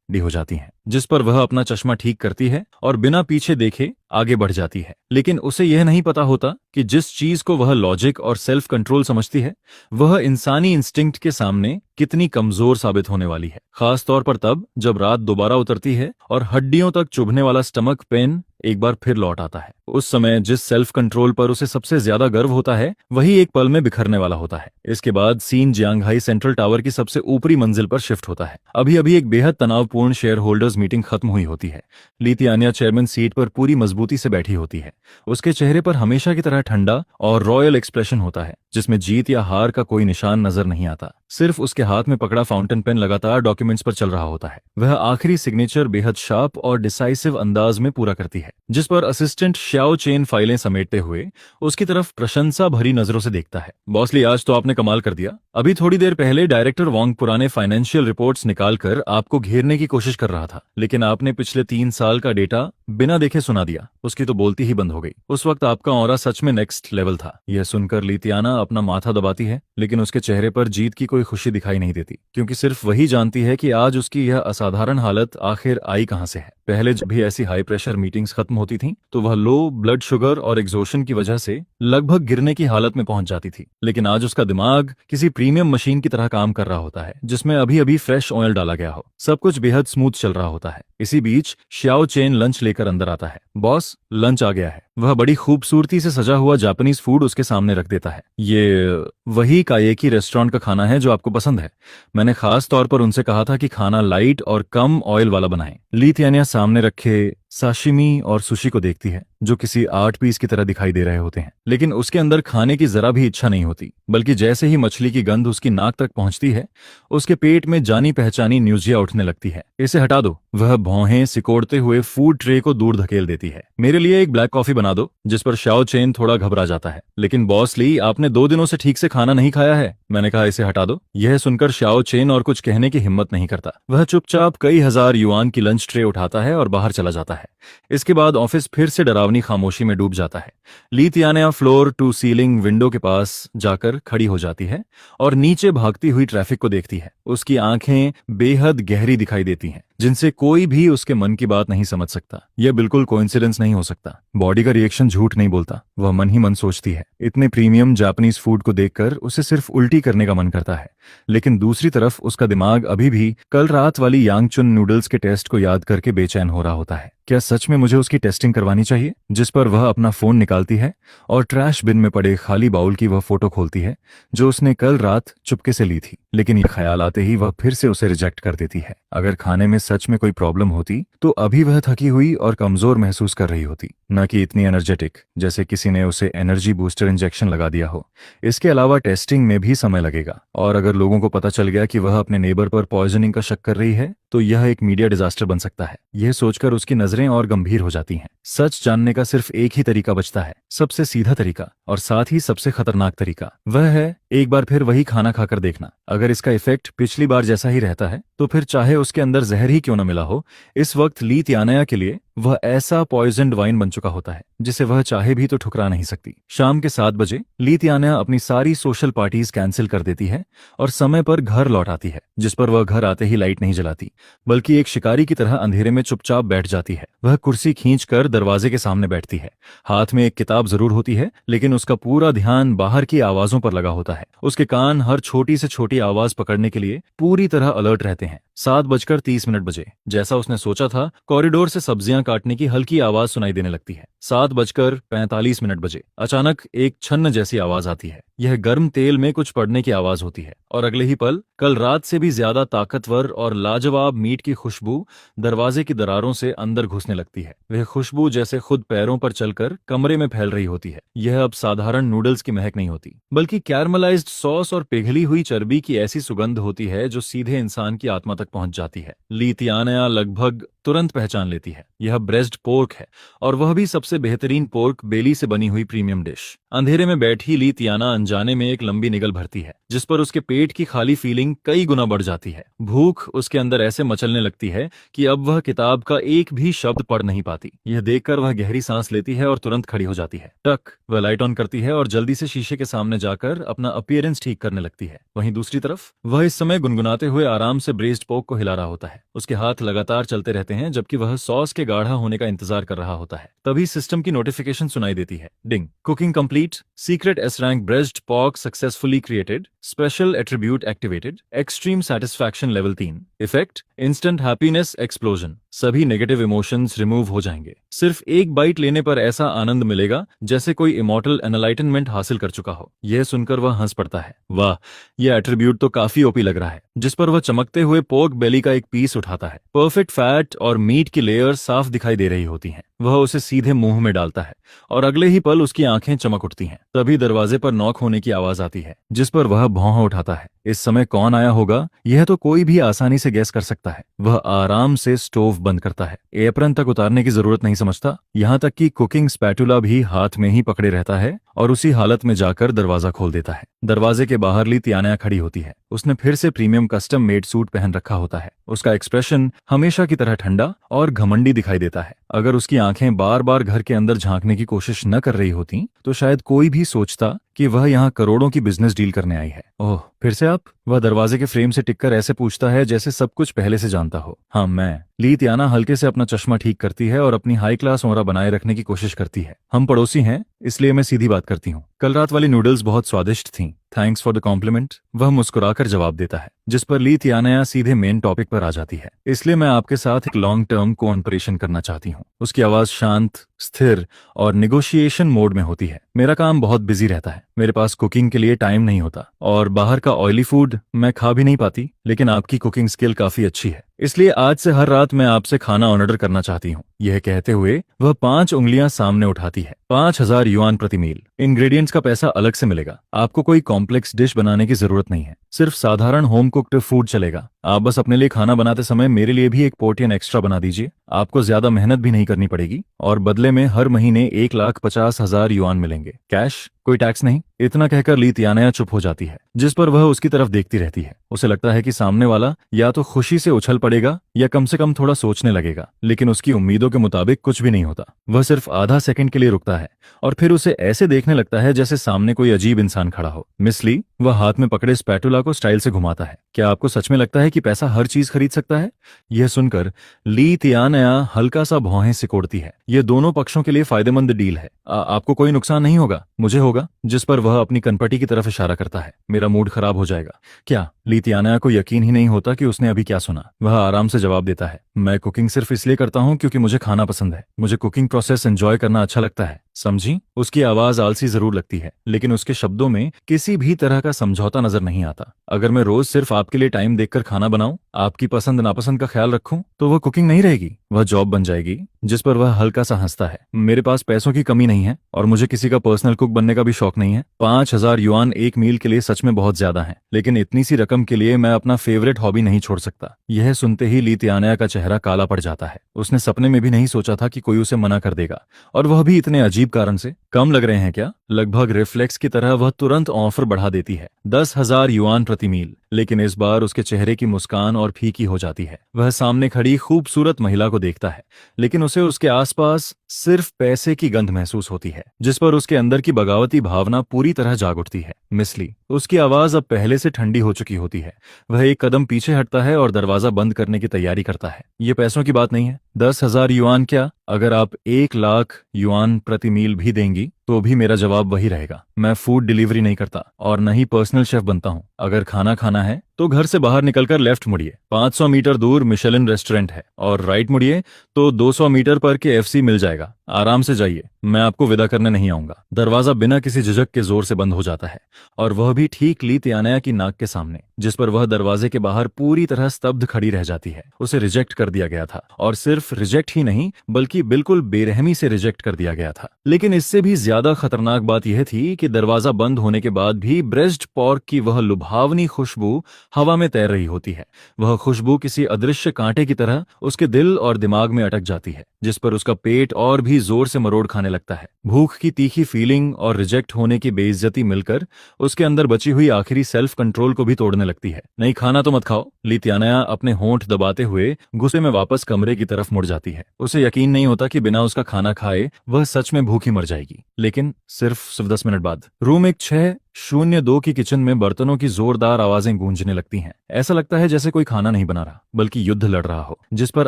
डी हो जाती हैं, जिस पर वह अपना चश्मा ठीक करती है और बिना पीछे देखे आगे बढ़ जाती है। लेकिन उसे यह नहीं पता होता कि जिस चीज को वह लॉजिक और सेल्फ कंट्रोल समझती है, वह इंसानी इंस्टिंक्ट के सामने कितनी कमजोर साबित होने वाली है। खास तौर पर तब जब रात दोबारा उतरती है और हड्डियों तक चुभने वाला स्टमक पेन एक बार फिर लौट आता है। उस समय जिस सेल्फ कंट्रोल पर उसे सबसे ज्यादा गर्व होता है, वही एक पल में बिखरने वाला होता है। इसके बाद सीन जियांगहाई सेंट्रल टावर की सबसे ऊपरी मंजिल पर शिफ्ट होता है। अभी अभी एक बेहद तनावपूर्ण शेयर होल्डर्स मीटिंग खत्म हुई होती है। लिथियाना चेयरमैन सीट पर पूरी मजबूती से बैठी होती है। उसके चेहरे पर हमेशा की तरह ठंडा और रॉयल एक्सप्रेशन होता है, जिसमें जीत या हार का कोई निशान नजर नहीं आता। सिर्फ उसके हाथ में पकड़ा फाउंटेन पेन लगातार डॉक्यूमेंट्स पर चल रहा होता है। वह आखिरी सिग्नेचर बेहद शार्प और डिसाइसिव अंदाज में पूरा करती है, जिस पर असिस्टेंट श्याओ चेन फाइलें समेटते हुए उसकी तरफ प्रशंसा भरी नजरों से देखता है। बॉसली, आज तो आपने कमाल कर दिया। अभी थोड़ी देर पहले डायरेक्टर वांग पुराने फाइनेंशियल रिपोर्ट्स निकालकर आपको घेरने की कोशिश कर रहा था, लेकिन आपने पिछले 3 साल का डेटा बिना देखे सुना दिया। उसकी तो बोलती ही बंद हो गई। उस वक्त आपका ऑरा सच में नेक्स्ट लेवल था। यह सुनकर लिथियाना अपना माथा दबाती है, लेकिन उसके चेहरे पर जीत की कोई खुशी दिखाई नहीं देती, क्योंकि सिर्फ वही जानती है कि आज उसकी यह असाधारण हालत आखिर आई कहां से है। पहले जब भी ऐसी हाई प्रेशर मीटिंग्स खत्म होती थीं, तो वह लो ब्लड शुगर और एग्जॉशन की वजह से लगभग गिरने की हालत में पहुंच जाती थी। लेकिन आज उसका दिमाग किसी प्रीमियम मशीन की तरह काम कर रहा होता है, जिसमें अभी अभी फ्रेश ऑयल डाला गया हो। सब कुछ बेहद स्मूथ चल रहा होता है। इसी बीच श्याओ चेन लंच लेकर अंदर आता है। बॉस, लंच आ गया है। वह बड़ी खूबसूरती से सजा हुआ जापानीज फूड उसके सामने रख देता है। ये वही कायेकी रेस्टोरेंट का खाना है जो आपको पसंद है। मैंने खास तौर पर उनसे कहा था कि खाना लाइट और कम ऑयल वाला बनाएं। लिथियाना सामने रखे साशिमी और सुशी को देखती है, जो किसी आर्ट पीस की तरह दिखाई दे रहे होते हैं, लेकिन उसके अंदर खाने की जरा भी इच्छा नहीं होती, बल्कि जैसे ही मछली की गंध उसकी नाक तक पहुंचती है, उसके पेट में जानी पहचानी न्यूजिया उठने लगती है। इसे हटा दो। वह भौहें सिकोड़ते हुए फूड ट्रे को दूर धकेल देती है। मेरे लिए एक ब्लैक कॉफी बना दो। जिस पर श्याओ चेन थोड़ा घबरा जाता है। लेकिन बॉस ली, आपने 2 दिनों से ठीक से खाना नहीं खाया है। मैंने कहा इसे हटा दो। यह सुनकर श्याओ चेन और कुछ कहने की हिम्मत नहीं करता। वह चुपचाप कई हजार युआन की लंच ट्रे उठाता है और बाहर चला जाता है। इसके बाद ऑफिस फिर से डरावनी खामोशी में डूब जाता है। लिथियाना फ्लोर टू सीलिंग विंडो के पास जाकर खड़ी हो जाती है और नीचे भागती हुई ट्रैफिक को देखती है। उसकी आंखें बेहद गहरी दिखाई देती हैं, जिनसे कोई भी उसके मन की बात नहीं समझ सकता। यह बिल्कुल कोइंसिडेंस नहीं हो सकता। बॉडी का रिएक्शन झूठ नहीं बोलता। वह मन ही मन सोचती है। इतने प्रीमियम जापानीज फूड को देखकर उसे सिर्फ उल्टी करने का मन करता है, लेकिन दूसरी तरफ उसका दिमाग अभी भी कल रात वाली यांगचुन नूडल्स के टेस्ट को याद करके बेचैन हो रहा होता है। क्या सच में मुझे उसकी टेस्टिंग करवानी चाहिए? जिस पर वह अपना फोन निकालती है और ट्रैश बिन में पड़े खाली बाउल की वह फोटो खोलती है जो उसने कल रात चुपके से ली थी। लेकिन यह ख्याल आते ही वह फिर से उसे रिजेक्ट कर देती है। अगर खाने में सच में कोई प्रॉब्लम होती तो अभी वह थकी हुई और कमजोर महसूस कर रही होती, न कि इतनी एनर्जेटिक, जैसे किसी ने उसे एनर्जी बूस्टर इंजेक्शन लगा दिया हो। इसके अलावा टेस्टिंग में भी समय लगेगा, और अगर लोगों को पता चल गया कि वह अपने नेबर पर पॉइजनिंग का शक कर रही है तो यह एक मीडिया डिजास्टर बन सकता है। यह सोचकर उसकी नजरें और गंभीर हो जाती हैं। सच जानने का सिर्फ एक ही तरीका बचता है, सबसे सीधा तरीका और साथ ही सबसे खतरनाक तरीका। वह है एक बार फिर वही खाना खाकर देखना। अगर इसका इफेक्ट पिछली बार जैसा ही रहता है तो फिर चाहे उसके अंदर जहर ही क्यों न मिला हो, इस वक्त ली त्यानया के लिए वह ऐसा पॉइजन्ड वाइन बन चुका होता है जिसे वह चाहे भी तो ठुकरा नहीं सकती। शाम के 7 बजे ली त्यानया अपनी सारी सोशल पार्टीज कैंसिल कर देती है और समय पर घर लौट आती है, जिस पर वह घर आते ही लाइट नहीं जलाती बल्कि एक शिकारी की तरह अंधेरे में चुपचाप बैठ जाती है। वह कुर्सी खींचकर दरवाजे के सामने बैठती है। हाथ में एक किताब जरूर होती है, लेकिन उसका पूरा ध्यान बाहर की आवाजों पर लगा होता है। उसके कान हर छोटी से छोटी आवाज पकड़ने के लिए पूरी तरह अलर्ट रहते हैं। 7:30 बजे जैसा उसने सोचा था, कॉरिडोर से सब्जियां काटने की हल्की आवाज सुनाई देने लगती है। 7:45 बजे अचानक एक छन्न जैसी आवाज आती है। यह गर्म तेल में कुछ पड़ने की आवाज होती है और अगले ही पल कल रात से भी ज्यादा ताकतवर और लाजवाब मीट की खुशबू दरवाजे की दरारों से अंदर घुसने लगती है। वह खुशबू जैसे खुद पैरों पर चलकर कमरे में फैल रही होती है। यह अब साधारण नूडल्स की महक नहीं होती, बल्कि कैरमलाइज्ड सॉस और पिघली हुई चर्बी की ऐसी सुगंध होती है जो सीधे इंसान की आत्मा तक पहुंच जाती है। ली त्यानया लगभग तुरंत पहचान लेती है, यह ब्रेस्ट पोर्क है, और वह भी सबसे बेहतरीन पोर्क बेली से बनी हुई प्रीमियम डिश। अंधेरे में बैठी ली त्याना अनजाने में एक लंबी निगल भरती है, जिस पर उसके पेट की खाली फीलिंग कई गुना बढ़ जाती है। भूख उसके अंदर ऐसे मचलने लगती है कि अब वह किताब का एक भी शब्द पढ़ नहीं पाती। यह देखकर वह गहरी सांस लेती है और तुरंत खड़ी हो जाती है। टक, वह लाइट ऑन करती है और जल्दी से शीशे के सामने जाकर अपना अपीयरेंस ठीक करने लगती है। वहीं दूसरी तरफ वह इस समय गुनगुनाते हुए आराम से ब्रेस्ड पोर्क को हिला रहा होता है। उसके हाथ लगातार चलते रहते हैं जबकि वह सॉस के गाढ़ा होने का इंतजार कर रहा होता है। तभी सिस्टम की नोटिफिकेशन सुनाई देती है। Ding, cooking complete, secret S rank braised pork successfully created, special attribute activated, extreme satisfaction level 3, effect instant happiness explosion. सभी नेगेटिव इमोशंस रिमूव हो जाएंगे। सिर्फ एक बाइट लेने पर ऐसा आनंद मिलेगा जैसे कोई इमॉर्टल एनलाइटनमेंट हासिल कर चुका हो। यह सुनकर वह हंस पड़ता है। वाह, यह एट्रीब्यूट तो काफी ओपी लग रहा है। जिस पर वह चमकते हुए पोर्क बेली का एक पीस उठाता है। परफेक्ट फैट और मीट की लेयर साफ दिखाई दे रही होती हैं। वह उसे सीधे मुंह में डालता है और अगले ही पल उसकी आंखें चमक उठती हैं। तभी दरवाजे पर नॉक होने की आवाज आती है, जिस पर वह भौं उठाता है। इस समय कौन आया होगा यह तो कोई भी आसानी से गैस कर सकता है। वह आराम से स्टोव बंद करता है, एप्रन तक उतारने की जरूरत नहीं समझता, यहाँ तक कि कुकिंग स्पैटुला भी हाथ में ही पकड़े रहता है और उसी हालत में जाकर दरवाजा खोल देता है। दरवाजे के बाहर ली त्यानया खड़ी होती है। उसने फिर से प्रीमियम कस्टम मेड सूट पहन रखा होता है। उसका एक्सप्रेशन हमेशा की तरह ठंडा और घमंडी दिखाई देता है। अगर उसकी आंखें बार बार घर के अंदर झांकने की कोशिश न कर रही होती तो शायद कोई भी सोचता कि वह यहाँ करोड़ों की बिजनेस डील करने आई है। ओह, फिर से आप? वह दरवाजे के फ्रेम से टिककर ऐसे पूछता है जैसे सब कुछ पहले से जानता हो। हाँ, मैं। ली त्याना हल्के से अपना चश्मा ठीक करती है और अपनी हाई क्लास ऑरा बनाए रखने की कोशिश करती है। हम पड़ोसी हैं, इसलिए मैं सीधी बात करती हूँ। कल रात वाली नूडल्स बहुत स्वादिष्ट थीं। थैंक्स फॉर द कॉम्प्लीमेंट, वह मुस्कुराकर जवाब देता है, जिस पर ली त्यानया सीधे मेन टॉपिक पर आ जाती है। इसलिए मैं आपके साथ एक लॉन्ग टर्म कोऑपरेशन करना चाहती हूँ। उसकी आवाज शांत, स्थिर और निगोशिएशन मोड में होती है। मेरा काम बहुत बिजी रहता है, मेरे पास कुकिंग के लिए टाइम नहीं होता और बाहर का ऑयली फूड मैं खा भी नहीं पाती, लेकिन आपकी कुकिंग स्किल काफी अच्छी है, इसलिए आज से हर रात मैं आपसे खाना ऑर्डर करना चाहती हूँ। यह कहते हुए वह 5 उंगलियां सामने उठाती है। 5000 युआन प्रति मील। इंग्रेडिएंट्स का पैसा अलग से मिलेगा। आपको कोई कॉम्प्लेक्स डिश बनाने की जरूरत नहीं है, सिर्फ साधारण होम कुक्ड फूड चलेगा। आप बस अपने लिए खाना बनाते समय मेरे लिए भी एक पोर्शन एक्स्ट्रा बना दीजिए। आपको ज्यादा मेहनत भी नहीं करनी पड़ेगी और बदले में हर महीने 1,50,000 युआन मिलेंगे, कैश, कोई टैक्स नहीं। इतना कहकर ली त्यानया चुप हो जाती है, जिस पर वह उसकी तरफ देखती रहती है। उसे लगता है कि सामने वाला या तो खुशी से उछल पड़ेगा या कम से कम थोड़ा सोचने लगेगा, लेकिन उसकी उम्मीदों के मुताबिक कुछ भी नहीं होता। वह सिर्फ आधा सेकंड के लिए रुकता है और फिर उसे ऐसे देखने लगता है जैसे सामने कोई अजीब इंसान खड़ा हो। मिस ली, वह हाथ में पकड़े स्पैटुला को स्टाइल से घुमाता है। क्या आपको सच में लगता है कि पैसा हर चीज खरीद सकता है? यह सुनकर ली त्यानया हल्का सा भौहें सिकोड़ती है। यह दोनों पक्षों के लिए फायदेमंद डील है। आपको कोई नुकसान नहीं होगा, मुझे होगा। जिस पर वह अपनी कनपटी की तरफ इशारा करता है। मेरा मूड खराब हो जाएगा। क्या? ली त्यानया को यकीन ही नहीं होता कि उसने अभी क्या सुना। वह आराम से जवाब देता है, मैं कुकिंग सिर्फ इसलिए करता हूँ क्योंकि मुझे खाना पसंद है। मुझे कुकिंग प्रोसेस एंजॉय करना अच्छा लगता है, समझी? उसकी आवाज आलसी जरूर लगती है, लेकिन उसके शब्दों में किसी भी तरह का समझौता नजर नहीं आता। अगर मैं रोज सिर्फ आपके लिए टाइम देखकर खाना बनाऊं, आपकी पसंद नापसंद का ख्याल रखूं तो वह कुकिंग नहीं रहेगी, वह जॉब बन जाएगी। जिस पर वह हल्का सा हंसता है। मेरे पास पैसों की कमी नहीं है और मुझे किसी का पर्सनल कुक बनने का भी शौक नहीं है। 5,000 युआन एक मील के लिए सच में बहुत ज्यादा है, लेकिन इतनी सी रकम के लिए मैं अपना फेवरेट हॉबी नहीं छोड़ सकता। यह सुनते ही ली तियानया का चेहरा काला पड़ जाता है। उसने सपने में भी नहीं सोचा था कि कोई उसे मना कर देगा, और वह भी इतने अजीब कारण से। कम लग रहे हैं क्या? लगभग रिफ्लेक्स की तरह वह तुरंत ऑफर बढ़ा देती है, 10,000 युआन प्रति मील। लेकिन इस बार उसके चेहरे की मुस्कान और फीकी हो जाती है। वह सामने खड़ी खूबसूरत महिला को देखता है, लेकिन उसे उसके आसपास सिर्फ पैसे की गंध महसूस होती है, जिस पर उसके अंदर की बगावती भावना पूरी तरह जाग उठती है। मिस ली। उसकी आवाज अब पहले से ठंडी हो चुकी होती है। वह एक कदम पीछे हटता है और दरवाजा बंद करने की तैयारी करता है। ये पैसों की बात नहीं है। 10,000 युआन क्या, अगर आप 1,00,000 युआन प्रति मील भी देंगी तो भी मेरा जवाब वही रहेगा। मैं फूड डिलीवरी नहीं करता और न ही पर्सनल शेफ बनता हूँ। अगर खाना खाना है तो घर से बाहर निकलकर लेफ्ट मुड़िए, 500 मीटर दूर मिशेलिन रेस्टोरेंट है, और राइट मुड़िए तो 200 मीटर पर KFC मिल जाएगा। आराम से जाइए, मैं आपको विदा करने नहीं आऊंगा। दरवाजा बिना किसी झिझक के जोर से बंद हो जाता है, और वह भी ठीक ली तियानया की नाक के सामने, जिस पर वह दरवाजे के बाहर पूरी तरह स्तब्ध खड़ी रह जाती है। उसे रिजेक्ट कर दिया गया था, और सिर्फ रिजेक्ट ही नहीं बल्कि बिल्कुल बेरहमी से रिजेक्ट कर दिया गया था। लेकिन इससे भी ज्यादा खतरनाक बात यह थी कि दरवाजा बंद होने के बाद भी ब्रेस्ट पॉर्क की वह लुभावनी खुशबू हवा में तैर रही होती है। वह खुशबू किसी अदृश्य कांटे की तरह उसके दिल और दिमाग में अटक जाती है, जिस पर उसका पेट और भी जोर से मरोड़ खाने लगता है। भूख की तीखी फीलिंग और रिजेक्ट होने की बेइज्जती मिलकर उसके अंदर बची हुई आखिरी सेल्फ कंट्रोल को भी तोड़ने लगती है। नहीं खाना तो मत खाओ। ली तियानया अपने होंठ दबाते हुए गुस्से में वापस कमरे की तरफ मुड़ जाती है। उसे यकीन नहीं होता कि बिना उसका खाना खाए वह सच में भूखी मर जाएगी। लेकिन सिर्फ 10 मिनट बाद रूम 1602 की किचन में बर्तनों की जोरदार आवाजें गूंजने लगती हैं। ऐसा लगता है जैसे कोई खाना नहीं बना रहा बल्कि युद्ध लड़ रहा हो। जिस पर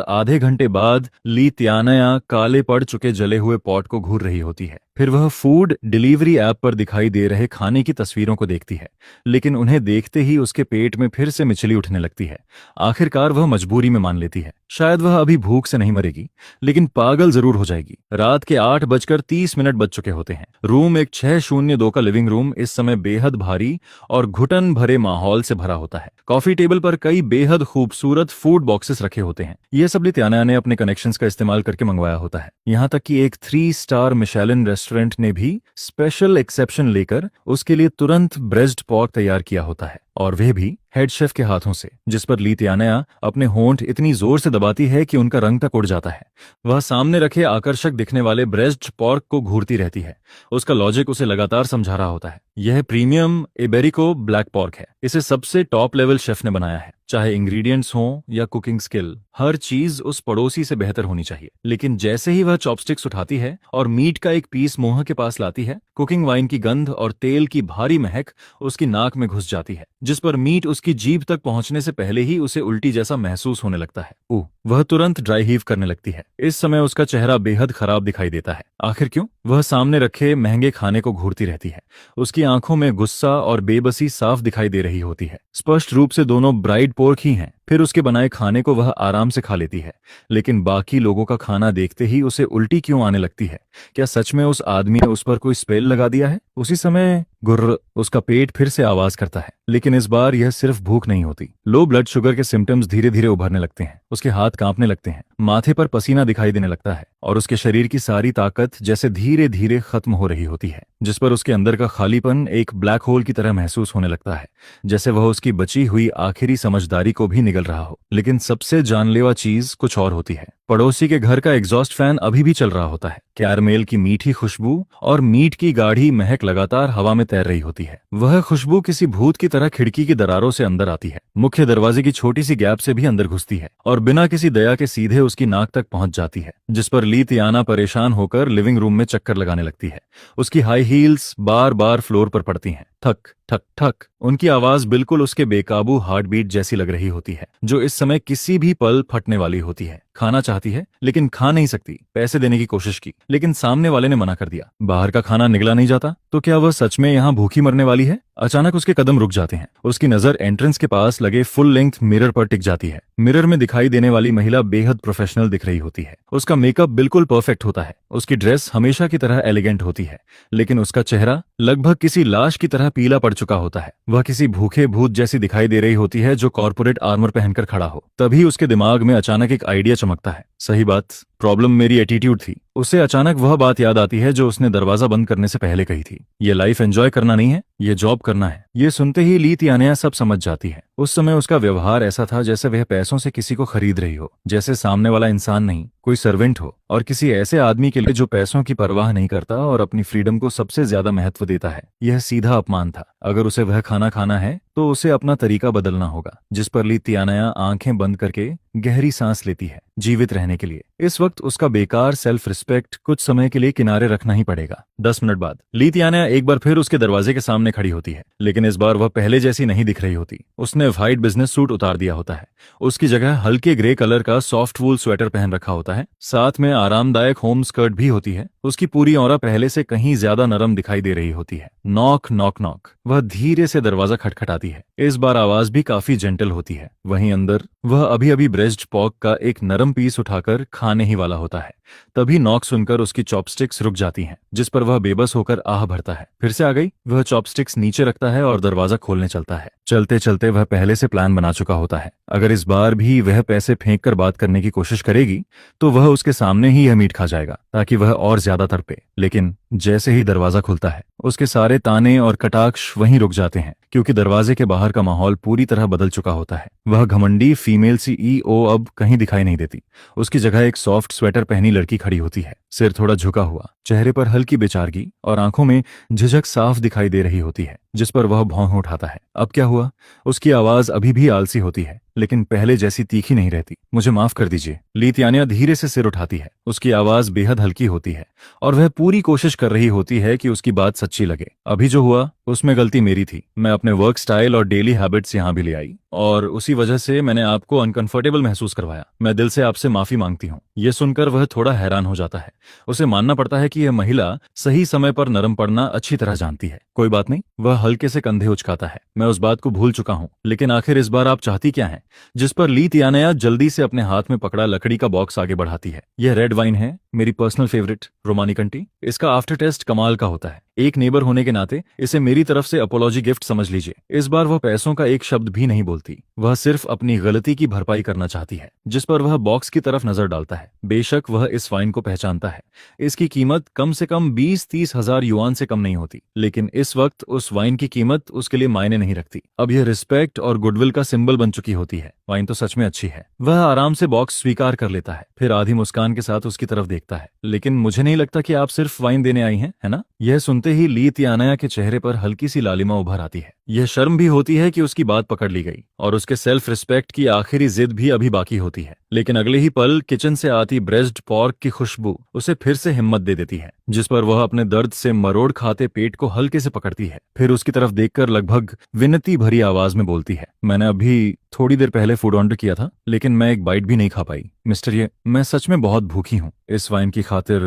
आधे घंटे बाद ली तियानया काले पड़ चुके जले हुए पॉट को घूर रही होती है। फिर वह फूड डिलीवरी ऐप पर दिखाई दे रहे खाने की तस्वीरों को देखती है, लेकिन उन्हें देखते ही उसके पेट में फिर से मिचली उठने लगती है। आखिरकार वह मजबूरी में मान लेती है। शायद वह अभी भूख से नहीं मरेगी, लेकिन पागल जरूर हो जाएगी। रात के 8:30 बज चुके होते हैं। रूम 1602 का लिविंग रूम इस समय बेहद भारी और घुटन भरे माहौल से भरा होता है। कॉफी टेबल पर कई बेहद खूबसूरत फूड बॉक्सेस रखे होते हैं। यह सब ली तियानया ने अपने कनेक्शंस का इस्तेमाल करके मंगवाया होता है। यहाँ तक कि एक 3 स्टार मिशेलिन रेस्टोरेंट ने भी स्पेशल एक्सेप्शन लेकर उसके लिए तुरंत ब्रेस्ट पॉर्क तैयार किया होता है, और वह भी हेड शेफ के हाथों से, जिस पर ली तियानया अपने होंठ इतनी जोर से दबाती है कि उनका रंग तक उड़ जाता है। वह सामने रखे आकर्षक दिखने वाले ब्रेस्ट पॉर्क को घूरती रहती है। उसका लॉजिक उसे लगातार समझा रहा होता है। यह प्रीमियम इबेरिको ब्लैक पॉर्क है। इसे सबसे टॉप लेवल शेफ ने बनाया है। चाहे इंग्रेडिएंट्स हों या कुकिंग स्किल, हर चीज उस पड़ोसी से बेहतर होनी चाहिए। लेकिन जैसे ही वह चॉपस्टिक्स उठाती है और मीट का एक पीस मुंह के पास लाती है, कुकिंग वाइन की गंध और तेल की भारी महक उसकी नाक में घुस जाती है, जिस पर मीट उसकी जीभ तक पहुंचने से पहले ही उसे उल्टी जैसा महसूस होने लगता है। वह तुरंत ड्राई हीव करने लगती है। इस समय उसका चेहरा बेहद खराब दिखाई देता है। आखिर क्यों? वह सामने रखे महंगे खाने को घूरती रहती है। उसकी आंखों में गुस्सा और बेबसी साफ दिखाई दे रही होती है। स्पष्ट रूप से दोनों ब्राइड पोर्क ही हैं। फिर उसके बनाए खाने को वह आराम से खा लेती है, लेकिन बाकी लोगों का खाना देखते ही उसे उल्टी क्यों आने लगती है? क्या सच में उस आदमी ने उस पर कोई स्पेल लगा दिया है? उसी समय गुर्र, उसका पेट फिर से आवाज करता है, लेकिन इस बार यह सिर्फ भूख नहीं होती। लो ब्लड शुगर के सिम्टम्स धीरे धीरे उभरने लगते हैं। उसके हाथ कांपने लगते हैं, माथे पर पसीना दिखाई देने लगता है, और उसके शरीर की सारी ताकत जैसे धीरे धीरे खत्म हो रही होती है, जिस पर उसके अंदर का खालीपन एक ब्लैक होल की तरह महसूस होने लगता है, जैसे वह उसकी बची हुई आखिरी समझदारी को भी निगल रहा हो। लेकिन सबसे जानलेवा चीज कुछ और होती है। पड़ोसी के घर का एग्जॉस्ट फैन अभी भी चल रहा होता है। कैरमेल की मीठी खुशबू और मीट की गाढ़ी महक लगातार हवा में तैर रही होती है। वह खुशबू किसी भूत की तरह खिड़की की दरारों से अंदर आती है, मुख्य दरवाजे की छोटी सी गैप से भी अंदर घुसती है, और बिना किसी दया के सीधे उसकी नाक तक पहुंच जाती है, जिस पर ली तियानया परेशान होकर लिविंग रूम में चक्कर लगाने लगती है। उसकी हाई हील्स बार बार फ्लोर पर पड़ती हैं। ठक ठक ठक। उनकी आवाज बिल्कुल उसके बेकाबू हार्ट बीट जैसी लग रही होती है, जो इस समय किसी भी पल फटने वाली होती है। खाना चाहती है लेकिन खा नहीं सकती। पैसे देने की कोशिश की लेकिन सामने वाले ने मना कर दिया। बाहर का खाना निगला नहीं जाता तो क्या वह सच में यहाँ भूखी मरने वाली है? अचानक उसके कदम रुक जाते हैं। उसकी नजर एंट्रेंस के पास लगे फुल लेंथ मिरर पर टिक जाती है। मिरर में दिखाई देने वाली महिला बेहद प्रोफेशनल दिख रही होती है। उसका मेकअप बिल्कुल परफेक्ट होता है। उसकी ड्रेस हमेशा की तरह एलिगेंट होती है लेकिन उसका चेहरा लगभग किसी लाश की तरह पीला पड़ चुका होता है। वह किसी भूखे भूत जैसी दिखाई दे रही होती है जो कॉर्पोरेट आर्मर पहनकर खड़ा हो। तभी उसके दिमाग में अचानक एक आइडिया चमकता है। सही बात, प्रॉब्लम मेरी एटीट्यूड थी। उसे अचानक वह बात याद आती है जो उसने दरवाजा बंद करने से पहले कही थी। ये लाइफ एंजॉय करना नहीं है, ये जॉब करना है। ये सुनते ही ली तियानिया सब समझ जाती है। उस समय उसका व्यवहार ऐसा था जैसे वह पैसों से किसी को खरीद रही हो, जैसे सामने वाला इंसान नहीं कोई सर्वेंट हो, और किसी ऐसे आदमी के लिए जो पैसों की परवाह नहीं करता और अपनी फ्रीडम को सबसे ज्यादा महत्व देता है। यह सीधा अपमान था। अगर उसे वह खाना खाना है तो उसे अपना तरीका बदलना होगा। जिस पर ली तियानिया आंखें बंद करके गहरी सांस लेती है जीवित रहने के लिए। इस वक्त उसका बेकार सेल्फ रिस्पेक्ट कुछ समय के लिए किनारे रखना ही पड़ेगा। 10 मिनट बाद ली तियानिया एक बार फिर उसके दरवाजे के सामने खड़ी होती है लेकिन इस बार वह पहले जैसी नहीं दिख रही होती। उसने व्हाइट बिजनेस सूट उतार दिया होता है। उसकी जगह हल्के ग्रे कलर का सॉफ्ट वूल स्वेटर पहन रखा होता है। साथ में आरामदायक होम स्कर्ट भी होती है। उसकी पूरी ऑरा पहले से कहीं ज्यादा नरम दिखाई दे रही होती है। Knock knock knock. वह धीरे से दरवाजा खटखटाती है। इस बार आवाज भी काफी जेंटल होती है। वहीं अंदर वह अभी अभी ब्रेस्ट पॉक का एक नरम पीस उठाकर खाने ही वाला होता है। तभी नॉक सुनकर उसकी चॉपस्टिक्स रुक जाती हैं, जिस पर वह बेबस होकर आह भरता है। फिर से आ गई। वह चॉपस्टिक्स नीचे रखता है और दरवाजा खोलने चलता है। चलते चलते वह पहले से प्लान बना चुका होता है। अगर इस बार भी वह पैसे फेंक कर बात करने की कोशिश करेगी तो वह उसके सामने ही यह मीट खा जाएगा ताकि वह और ज्यादा तड़पे। लेकिन जैसे ही दरवाजा खुलता है उसके सारे ताने और कटाक्ष वहीं रुक जाते हैं क्योंकि दरवाजे के बाहर का माहौल पूरी तरह बदल चुका होता है। वह घमंडी फीमेल सीईओ अब कहीं दिखाई नहीं देती। उसकी जगह एक सॉफ्ट स्वेटर पहनी लड़की खड़ी होती है। सिर थोड़ा झुका हुआ, चेहरे पर हल्की बेचारगी और आंखों में झिझक साफ दिखाई दे रही होती है, जिस पर वह भौं उठाता है। अब क्या हुआ? उसकी आवाज अभी भी आलसी होती है लेकिन पहले जैसी तीखी नहीं रहती। मुझे माफ कर दीजिए। ली तियानिया धीरे से सिर उठाती है। उसकी आवाज बेहद हल्की होती है और वह पूरी कोशिश कर रही होती है कि उसकी बात सच्ची लगे। अभी जो हुआ उसमें गलती मेरी थी। मैं अपने वर्क स्टाइल और डेली हैबिट्स यहाँ भी ले आई और उसी वजह से मैंने आपको अनकंफर्टेबल महसूस करवाया। मैं दिल से आपसे माफी मांगती हूँ। ये सुनकर वह थोड़ा हैरान हो जाता है। उसे मानना पड़ता है कि यह महिला सही समय पर नरम पड़ना अच्छी तरह जानती है। कोई बात नहीं, वह हल्के से कंधे उचकाता है। मैं उस बात को भूल चुका हूँ, लेकिन आखिर इस बार आप चाहती क्या हैं? जिस पर ली तियानिया जल्दी से अपने हाथ में पकड़ा लकड़ी का बॉक्स आगे बढ़ाती है। यह रेड वाइन है, मेरी पर्सनल फेवरेट रोमानी कंटी। इसका आफ्टर टेस्ट कमाल का होता है। एक नेबर होने के नाते इसे मेरी तरफ से अपोलॉजी गिफ्ट समझ लीजिए। इस बार वह पैसों का एक शब्द भी नहीं बोलती। वह सिर्फ अपनी गलती की भरपाई करना चाहती है। जिस पर वह बॉक्स की तरफ नजर डालता है। बेशक वह इस वाइन को पहचानता है। इसकी कीमत कम से कम 20-30 हजार युआन से कम नहीं होती, लेकिन इस वक्त उस वाइन की कीमत उसके लिए मायने नहीं रखती। अब यह रिस्पेक्ट और गुडविल का सिंबल बन चुकी होती है। वाइन तो सच में अच्छी है। वह आराम से बॉक्स स्वीकार कर लेता है, फिर आधी मुस्कान के साथ उसकी तरफ देखता है। लेकिन मुझे नहीं लगता कि आप सिर्फ वाइन देने आई हैं, है ना? यह सुनते ही ली तियानिया के चेहरे पर हल्की सी लालिमा उभर आती है। यह शर्म भी होती है कि उसकी बात पकड़ ली गई और उसके सेल्फ रिस्पेक्ट की आखिरी जिद भी अभी बाकी होती है। लेकिन अगले ही पल किचन से आती ब्रेस्ट पॉर्क की खुशबू उसे फिर से हिम्मत दे देती है, जिस पर वह अपने दर्द से मरोड़ खाते पेट को हल्के से पकड़ती है। फिर उसकी तरफ देखकर लगभग विनती भरी आवाज में बोलती है, मैंने अभी थोड़ी देर पहले फूड ऑर्डर किया था लेकिन मैं एक बाइट भी नहीं खा पाई। मिस्टर, ये मैं सच में बहुत भूखी हूँ। इस वाइन की खातिर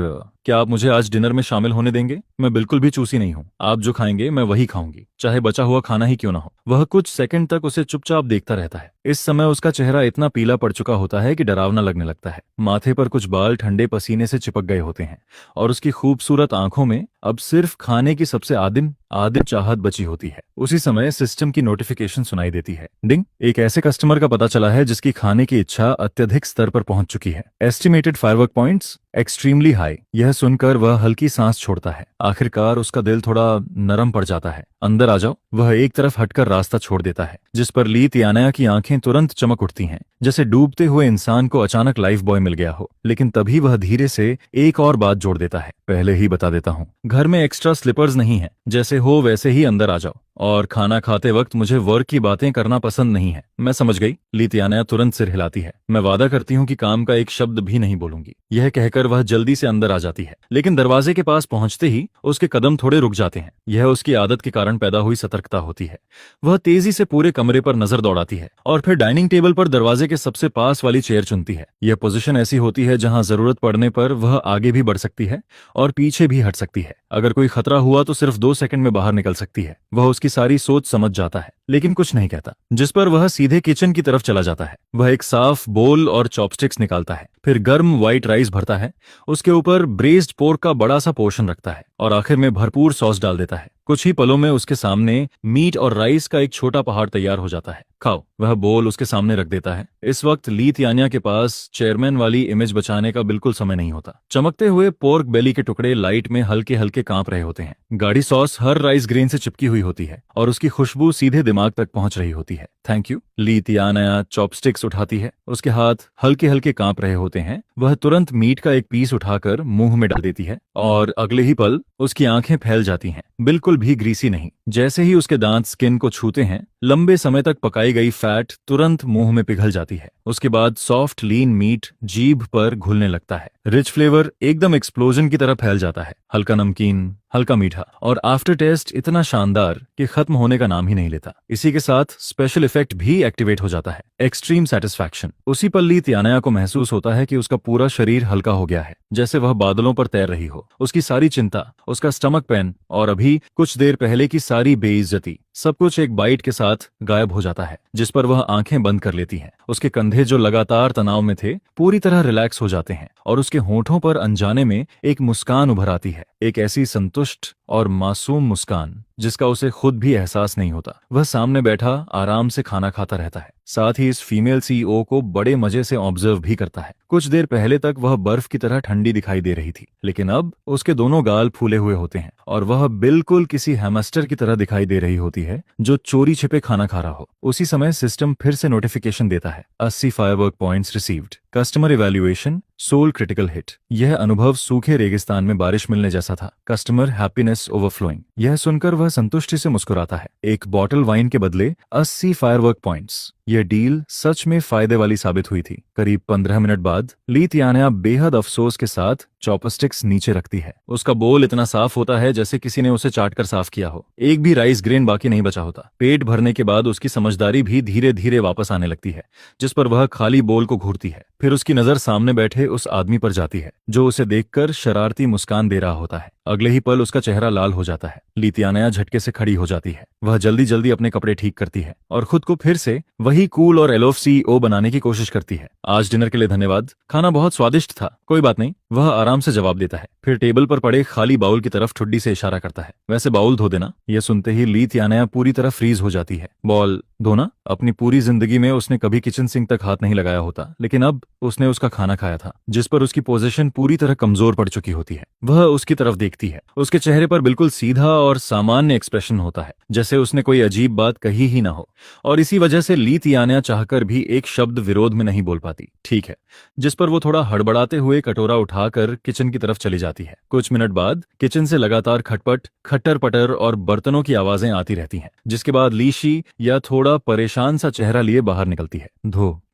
क्या आप मुझे आज डिनर में शामिल होने देंगे? मैं बिल्कुल भी चूसी नहीं हूँ। आप जो खाएंगे मैं वही खाऊंगी, चाहे बचा हुआ खाना ही क्यों ना हो। वह कुछ सेकंड तक उसे चुपचाप देखता रहता है। इस समय उसका चेहरा इतना पीला पड़ चुका होता है कि डरावना लगने लगता है। माथे पर कुछ बाल ठंडे पसीने से चिपक गए होते हैं और उसकी खूबसूरत आंखों में अब सिर्फ खाने की सबसे आदिम चाहत बची होती है। उसी समय सिस्टम की नोटिफिकेशन सुनाई देती है। डिंग। एक ऐसे कस्टमर का पता चला है जिसकी खाने की इच्छा अत्यधिक स्तर पर पहुंच चुकी है। Estimated firework points extremely high. यह सुनकर वह हल्की सांस छोड़ता है। आखिरकार उसका दिल थोड़ा नरम पड़ जाता है। अंदर आ जाओ। वह एक तरफ हटकर रास्ता छोड़ देता है, जिस पर ली तियानिया की आंखें तुरंत चमक उठती हैं, जैसे डूबते हुए इंसान को अचानक लाइफ बॉय मिल गया हो। लेकिन तभी वह धीरे से एक और बात जोड़ देता है, पहले ही बता देता हूँ, घर में एक्स्ट्रा स्लीपर्स नहीं है, जैसे हो वैसे ही अंदर आ जाओ। और खाना खाते वक्त मुझे वर्क की बातें करना पसंद नहीं है। मैं समझ गई। ली तियाना तुरंत सिर हिलाती है। मैं वादा करती हूँ कि काम का एक शब्द भी नहीं बोलूंगी। यह कहकर वह जल्दी से अंदर आ जाती है, लेकिन दरवाजे के पास पहुंचते ही उसके कदम थोड़े रुक जाते हैं। यह उसकी आदत के कारण पैदा हुई सतर्कता होती है। वह तेजी से पूरे कमरे पर नजर दौड़ाती है और फिर डाइनिंग टेबल पर दरवाजे के सबसे पास वाली चेयर चुनती है। यह पोजीशन ऐसी होती है जहां जरूरत पड़ने पर वह आगे भी बढ़ सकती है और पीछे भी हट सकती है। अगर कोई खतरा हुआ तो सिर्फ 2 सेकंड में बाहर निकल सकती है। वह उसकी सारी सोच समझ जाता है, लेकिन कुछ नहीं कहता, जिस पर वह सीधे किचन की तरफ चला जाता है। वह एक साफ बोल और चॉपस्टिक्स निकालता है, फिर गर्म व्हाइट राइस भरता है, उसके ऊपर ब्रेस्ड पोर्क का बड़ा सा पोर्शन रखता है और आखिर में भरपूर सॉस डाल देता है। कुछ ही पलों में उसके सामने मीट और राइस का एक छोटा पहाड़ तैयार हो जाता है। खाओ, वह बोल उसके सामने रख देता है। इस वक्त ली तियान्या के पास चेयरमैन वाली इमेज बचाने का बिल्कुल समय नहीं होता। चमकते हुए पोर्क बेली के टुकड़े लाइट में हल्के हल्के कांप रहे होते हैं। गाढ़ी सॉस हर राइस ग्रेन से चिपकी हुई होती है और उसकी खुशबू सीधे दिमाग तक पहुंच रही होती है। Thank you. ली तियान्या चॉपस्टिक्स उठाती है। उसके हाथ हल्के हल्के कांप रहे होते हैं। वह तुरंत मीट का एक पीस उठाकर मुंह में डाल देती है और अगले ही पल उसकी आंखें फैल जाती हैं। बिल्कुल भी ग्रीसी नहीं। जैसे ही उसके दांत स्किन को छूते हैं, लंबे समय तक पकाई गई फैट तुरंत मुंह में पिघल जाती है। उसके बाद सॉफ्ट लीन मीट जीभ पर घुलने लगता है। रिच फ्लेवर एकदम एक्सप्लोजन की तरह फैल जाता है। हल्का नमकीन, हल्का मीठा और आफ्टर टेस्ट इतना शानदार कि खत्म होने का नाम ही नहीं लेता। इसी के साथ स्पेशल इफेक्ट भी एक्टिवेट हो जाता है। Extreme satisfaction. उसी पल ली तियान्या को महसूस होता है कि उसका पूरा शरीर हल्का हो गया है, जैसे वह बादलों पर तैर रही हो। उसकी सारी चिंता, उसका स्टमक पेन और अभी कुछ देर पहले की सारी बेइज्जती, सब कुछ एक बाइट के साथ गायब हो जाता है, जिस पर वह आंखें बंद कर लेती हैं। उसके कंधे जो लगातार तनाव में थे पूरी तरह रिलैक्स हो जाते हैं और उसके होठों पर अनजाने में एक मुस्कान उभर आती है। एक ऐसी संतुष्ट और मासूम मुस्कान जिसका उसे खुद भी एहसास नहीं होता। वह सामने बैठा आराम से खाना खाता रहता है, साथ ही इस फीमेल सीईओ को बड़े मजे से ऑब्जर्व भी करता है। कुछ देर पहले तक वह बर्फ की तरह ठंडी दिखाई दे रही थी, लेकिन अब उसके दोनों गाल फूले हुए होते हैं और वह बिल्कुल किसी हैमस्टर की तरह दिखाई दे रही होती है जो चोरी छिपे खाना खा रहा हो। उसी समय सिस्टम फिर से नोटिफिकेशन देता है, 80 firework points received, customer evaluation soul critical hit. यह अनुभव सूखे रेगिस्तान में बारिश मिलने जैसा था। Customer happiness overflowing. यह सुनकर वह संतुष्टि से मुस्कुराता है। एक बॉटल वाइन के बदले 80 फायरवर्क पॉइंट्स। यह डील सच में फायदे वाली साबित हुई थी। करीब 15 मिनट बाद ली तियान्या बेहद अफसोस के साथ चॉपस्टिक्स नीचे रखती है। उसका बोल इतना साफ होता है जैसे किसी ने उसे चाटकर साफ किया हो। एक भी राइस ग्रेन बाकी नहीं बचा होता। पेट भरने के बाद उसकी समझदारी भी धीरे धीरे वापस आने लगती है, जिस पर वह खाली बोल को घूरती है। फिर उसकी नजर सामने बैठे उस आदमी पर जाती है जो उसे देखकर शरारती मुस्कान दे रहा होता है। अगले ही पल उसका चेहरा लाल हो जाता है। ली तियान्या झटके से खड़ी हो जाती है। वह जल्दी जल्दी अपने कपड़े ठीक करती है और खुद को फिर से वही कूल और एलोफ सीईओ बनाने की कोशिश करती है। आज डिनर के लिए धन्यवाद, खाना बहुत स्वादिष्ट था। कोई बात नहीं, वह आराम से जवाब देता है। फिर टेबल पर पड़े खाली बाउल की तरफ ठुड्डी से इशारा करता है। वैसे बाउल धो देना। यह सुनते ही ली तियान्या पूरी तरह फ्रीज हो जाती है। बाउल धोना? अपनी पूरी जिंदगी में उसने कभी किचन सिंक तक हाथ नहीं लगाया होता, लेकिन अब उसने उसका खाना खाया था जिस पर उसकी पोजीशन पूरी तरह कमजोर पड़ चुकी होती है। वह उसकी तरफ देखती है। उसके चेहरे पर बिल्कुल सीधा और सामान्य एक्सप्रेशन होता है, जैसे उसने कोई अजीब बात कही ही ना हो, और इसी वजह से ली तियान्या चाहकर भी एक शब्द विरोध में नहीं बोल पाती। ठीक है, जिस पर वो थोड़ा हड़बड़ाते हुए कटोरा उठाकर किचन की तरफ चली जाती है। कुछ मिनट बाद किचन से लगातार खटपट, खट्टर पटर और बर्तनों की आवाजें आती रहती हैं, जिसके बाद लीशी या थोड़ा परेशान सा चेहरा लिए बाहर निकलती है।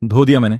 धो दिया मैंने।